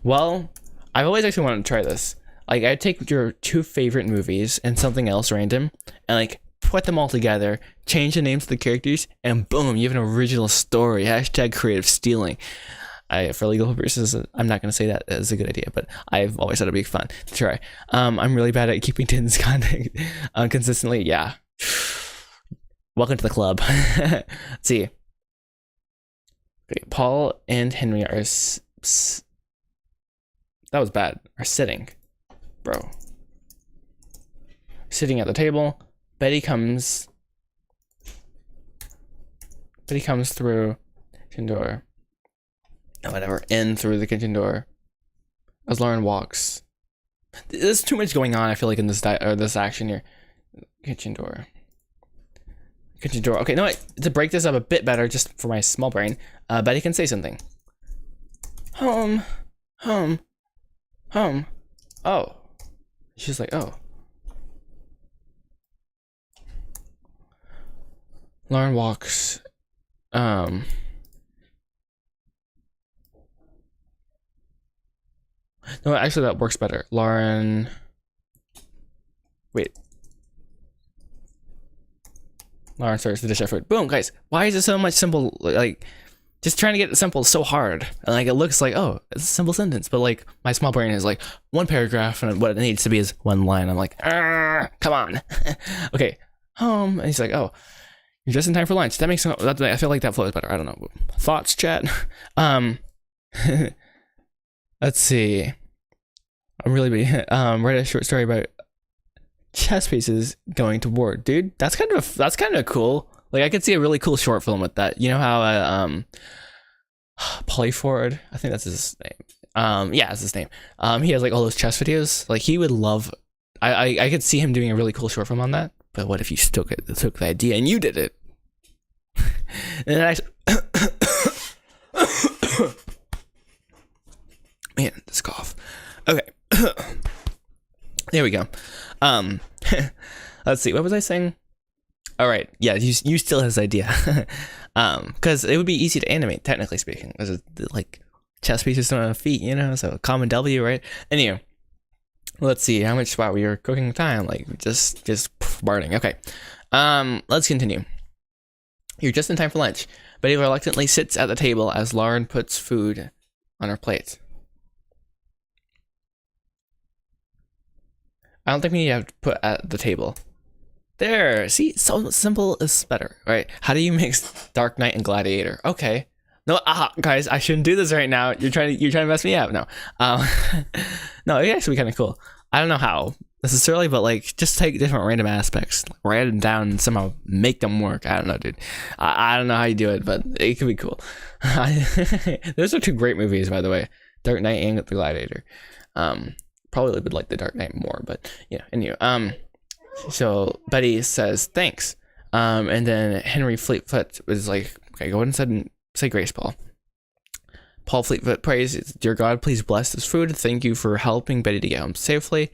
Well, I've always actually wanted to try this. Like, I'd take your 2 favorite movies and something else random, and like put them all together, change the names of the characters, and boom, you have an original story. # creative stealing. For legal purposes, I'm not gonna say that is a good idea, but I've always thought it'd be fun to try. I'm really bad at keeping Tin's content consistently. Yeah. Welcome to the club. Let's see. Okay, Paul and Henry are that was bad. Are sitting, bro. Sitting at the table. Betty comes through kitchen door. Oh, whatever. In through the kitchen door. As Lauren walks. There's too much going on. I feel like in this this action here. Kitchen door. Kitchen door. Okay, no, wait. To break this up a bit better, just for my small brain, Betty can say something. Home. Oh. She's like, oh. Lauren walks. No, actually, that works better. Lauren. Wait. Lauren starts to dish out food. Boom, guys. Why is it so much simple? Like, just trying to get it simple is so hard. And like, it looks like, oh, it's a simple sentence. But like, my small brain is like, 1 paragraph, and what it needs to be is 1 line. I'm like, come on. Okay, home. And he's like, oh, you're just in time for lunch. That makes sense. I feel like that flows better. I don't know. Thoughts, chat? Let's see. I'm really write a short story about chess pieces going to war. Dude, that's kind of cool. Like, I could see a really cool short film with that. You know how Polyford, I think that's his name. Yeah, that's his name. He has like all those chess videos. Like, he would love. I could see him doing a really cool short film on that. But what if you took the idea and you did it? And then man, this cough. Okay. There we go. Let's see. What was I saying? All right. Yeah, you steal his idea. Because it would be easy to animate, technically speaking. Like, chess pieces don't have feet, you know? So, common W, right? Anyway, let's see. How much while we were cooking time? Like, just burning. Okay. Let's continue. You're just in time for lunch. Betty reluctantly sits at the table as Lauren puts food on her plate. I don't think we need to have to put at the table. There, see, so simple is better, right? How do you mix Dark Knight and Gladiator? Okay, no, guys, I shouldn't do this right now. You're trying to mess me up. No, no, it's actually kind of cool. I don't know how necessarily, but like, just take different random aspects, write them down, and somehow make them work. I don't know, dude. I don't know how you do it, but it could be cool. Those are 2 great movies, by the way, Dark Knight and The Gladiator. Probably would like The Dark Knight more, but yeah. Anyway, so Betty says thanks, and then Henry Fleetfoot was like, okay, go ahead and say grace, Paul. Paul Fleetfoot prays, dear God, please bless this food. Thank you for helping Betty to get home safely.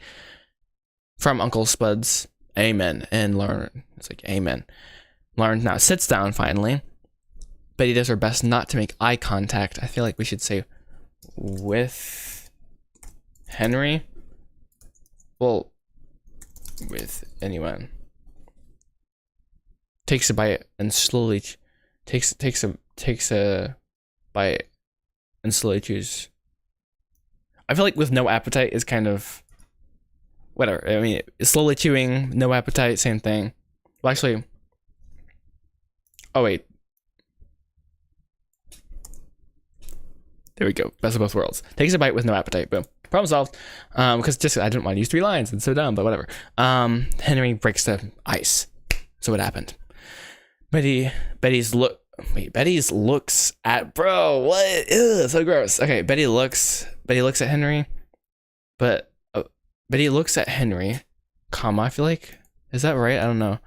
From Uncle Spuds, amen. And Lauren, it's like, amen. Lauren now sits down finally. Betty does her best not to make eye contact. I feel like we should say with Henry. Well, with anyone. Takes a bite and slowly takes a bite and slowly chews. I feel like with no appetite is kind of whatever. I mean, slowly chewing, no appetite, same thing. Well, actually, oh wait. There we go. Best of both worlds. Takes a bite with no appetite. Boom. Problem solved. Because just I didn't want to use 3 lines. It's so dumb, but whatever. Henry breaks the ice. So what happened? Betty's looks at bro. What? Ugh, so gross. Okay, Betty looks at Henry, but Betty looks at Henry, comma. I feel like, is that right? I don't know.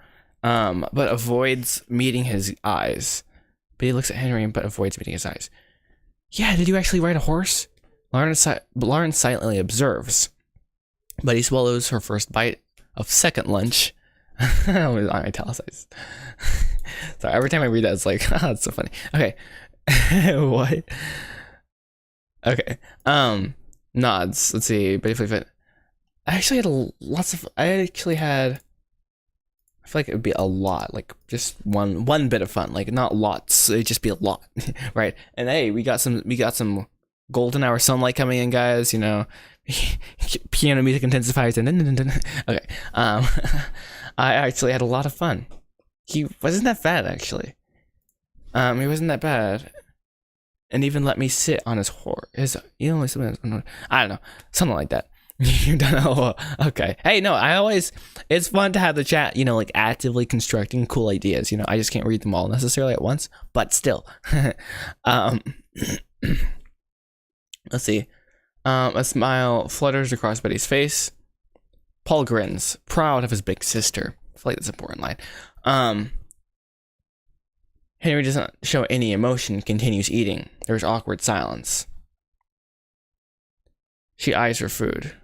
But avoids meeting his eyes. Betty looks at Henry but avoids meeting his eyes. Yeah, did you actually ride a horse? Lauren silently observes. Betty swallows her first bite of second lunch. I italicized. Sorry, every time I read that, it's like, oh, it's so funny. Okay. What? Okay. Nods. Let's see. Betty Fleetfoot. I actually had I feel like it would be a lot, like just one bit of fun, like not lots. It'd just be a lot, right? And hey, we got some golden hour sunlight coming in, guys. You know, piano music intensifies. Okay. I actually had a lot of fun. He wasn't that bad, actually. He wasn't that bad, and even let me sit on his horse. I don't know, something like that. You don't know. Okay. Hey, no, it's fun to have the chat, you know, like actively constructing cool ideas. You know, I just can't read them all necessarily at once, but still. Let's see. A smile flutters across Betty's face. Paul grins, proud of his big sister. I feel like that's an important line. Henry doesn't show any emotion, continues eating. There's awkward silence. She eyes her food.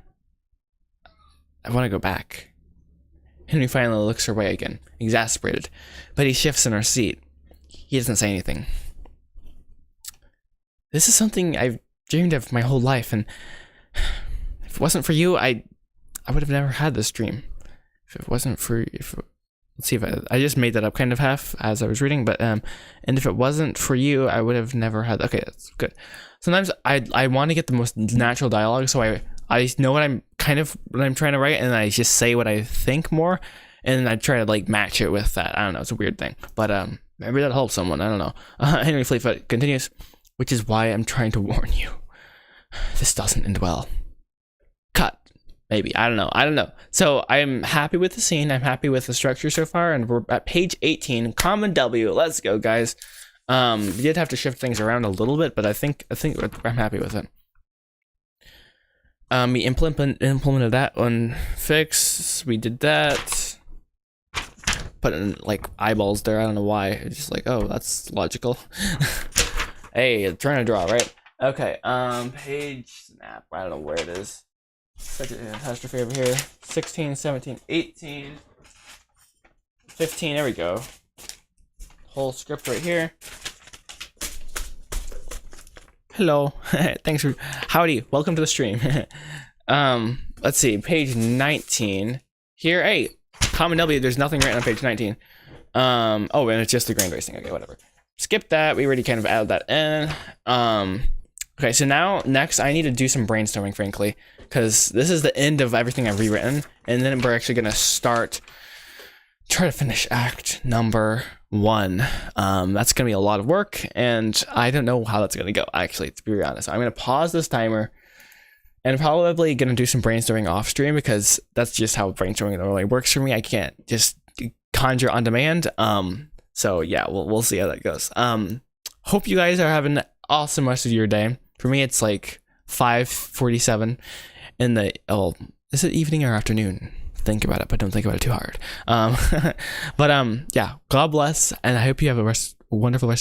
I want to go back. Henry finally looks her way again, exasperated, but he shifts in her seat. He doesn't say anything. This is something I've dreamed of my whole life, and if it wasn't for you, I would have never had this dream. If it wasn't for, let's see if I just made that up kind of half as I was reading, but and if it wasn't for you, I would have never had. Okay, that's good. Sometimes I want to get the most natural dialogue, so I know what I'm trying to write, and I just say what I think more, and then I try to like match it with that. I don't know, it's a weird thing, but maybe that helps someone. I don't know. Henry Fleetfoot continues, which is why I'm trying to warn you. This doesn't end well. Cut. Maybe. I don't know. So I'm happy with the scene. I'm happy with the structure so far, and we're at page 18. Common W. Let's go, guys. We did have to shift things around a little bit, but I think I'm happy with it. We implemented that one fix. We did that. Put in like eyeballs there. I don't know why. It's just like, oh, that's logical. Hey, trying to draw, right? Okay. Page snap. I don't know where it is. Such a catastrophe over here. 16, 17, 18, 15. There we go. Whole script right here. Hello. Thanks for howdy. Welcome to the stream. Let's see, page 19. Here, hey, common W, there's nothing written on page 19. Oh, and it's just the grand racing. Okay, whatever. Skip that. We already kind of added that in. Okay, so now next I need to do some brainstorming, frankly, because this is the end of everything I've rewritten, and then we're actually gonna try to finish act number 1. That's gonna be a lot of work, and I don't know how that's gonna go, actually, to be honest. I'm gonna pause this timer and probably gonna do some brainstorming off stream, because that's just how brainstorming normally works for me. I can't just conjure on demand. So yeah, we'll see how that goes. Hope you guys are having an awesome rest of your day. For me, it's like 5:47 in the is it evening or afternoon? Think about it, but don't think about it too hard. But yeah, God bless, and I hope you have a wonderful rest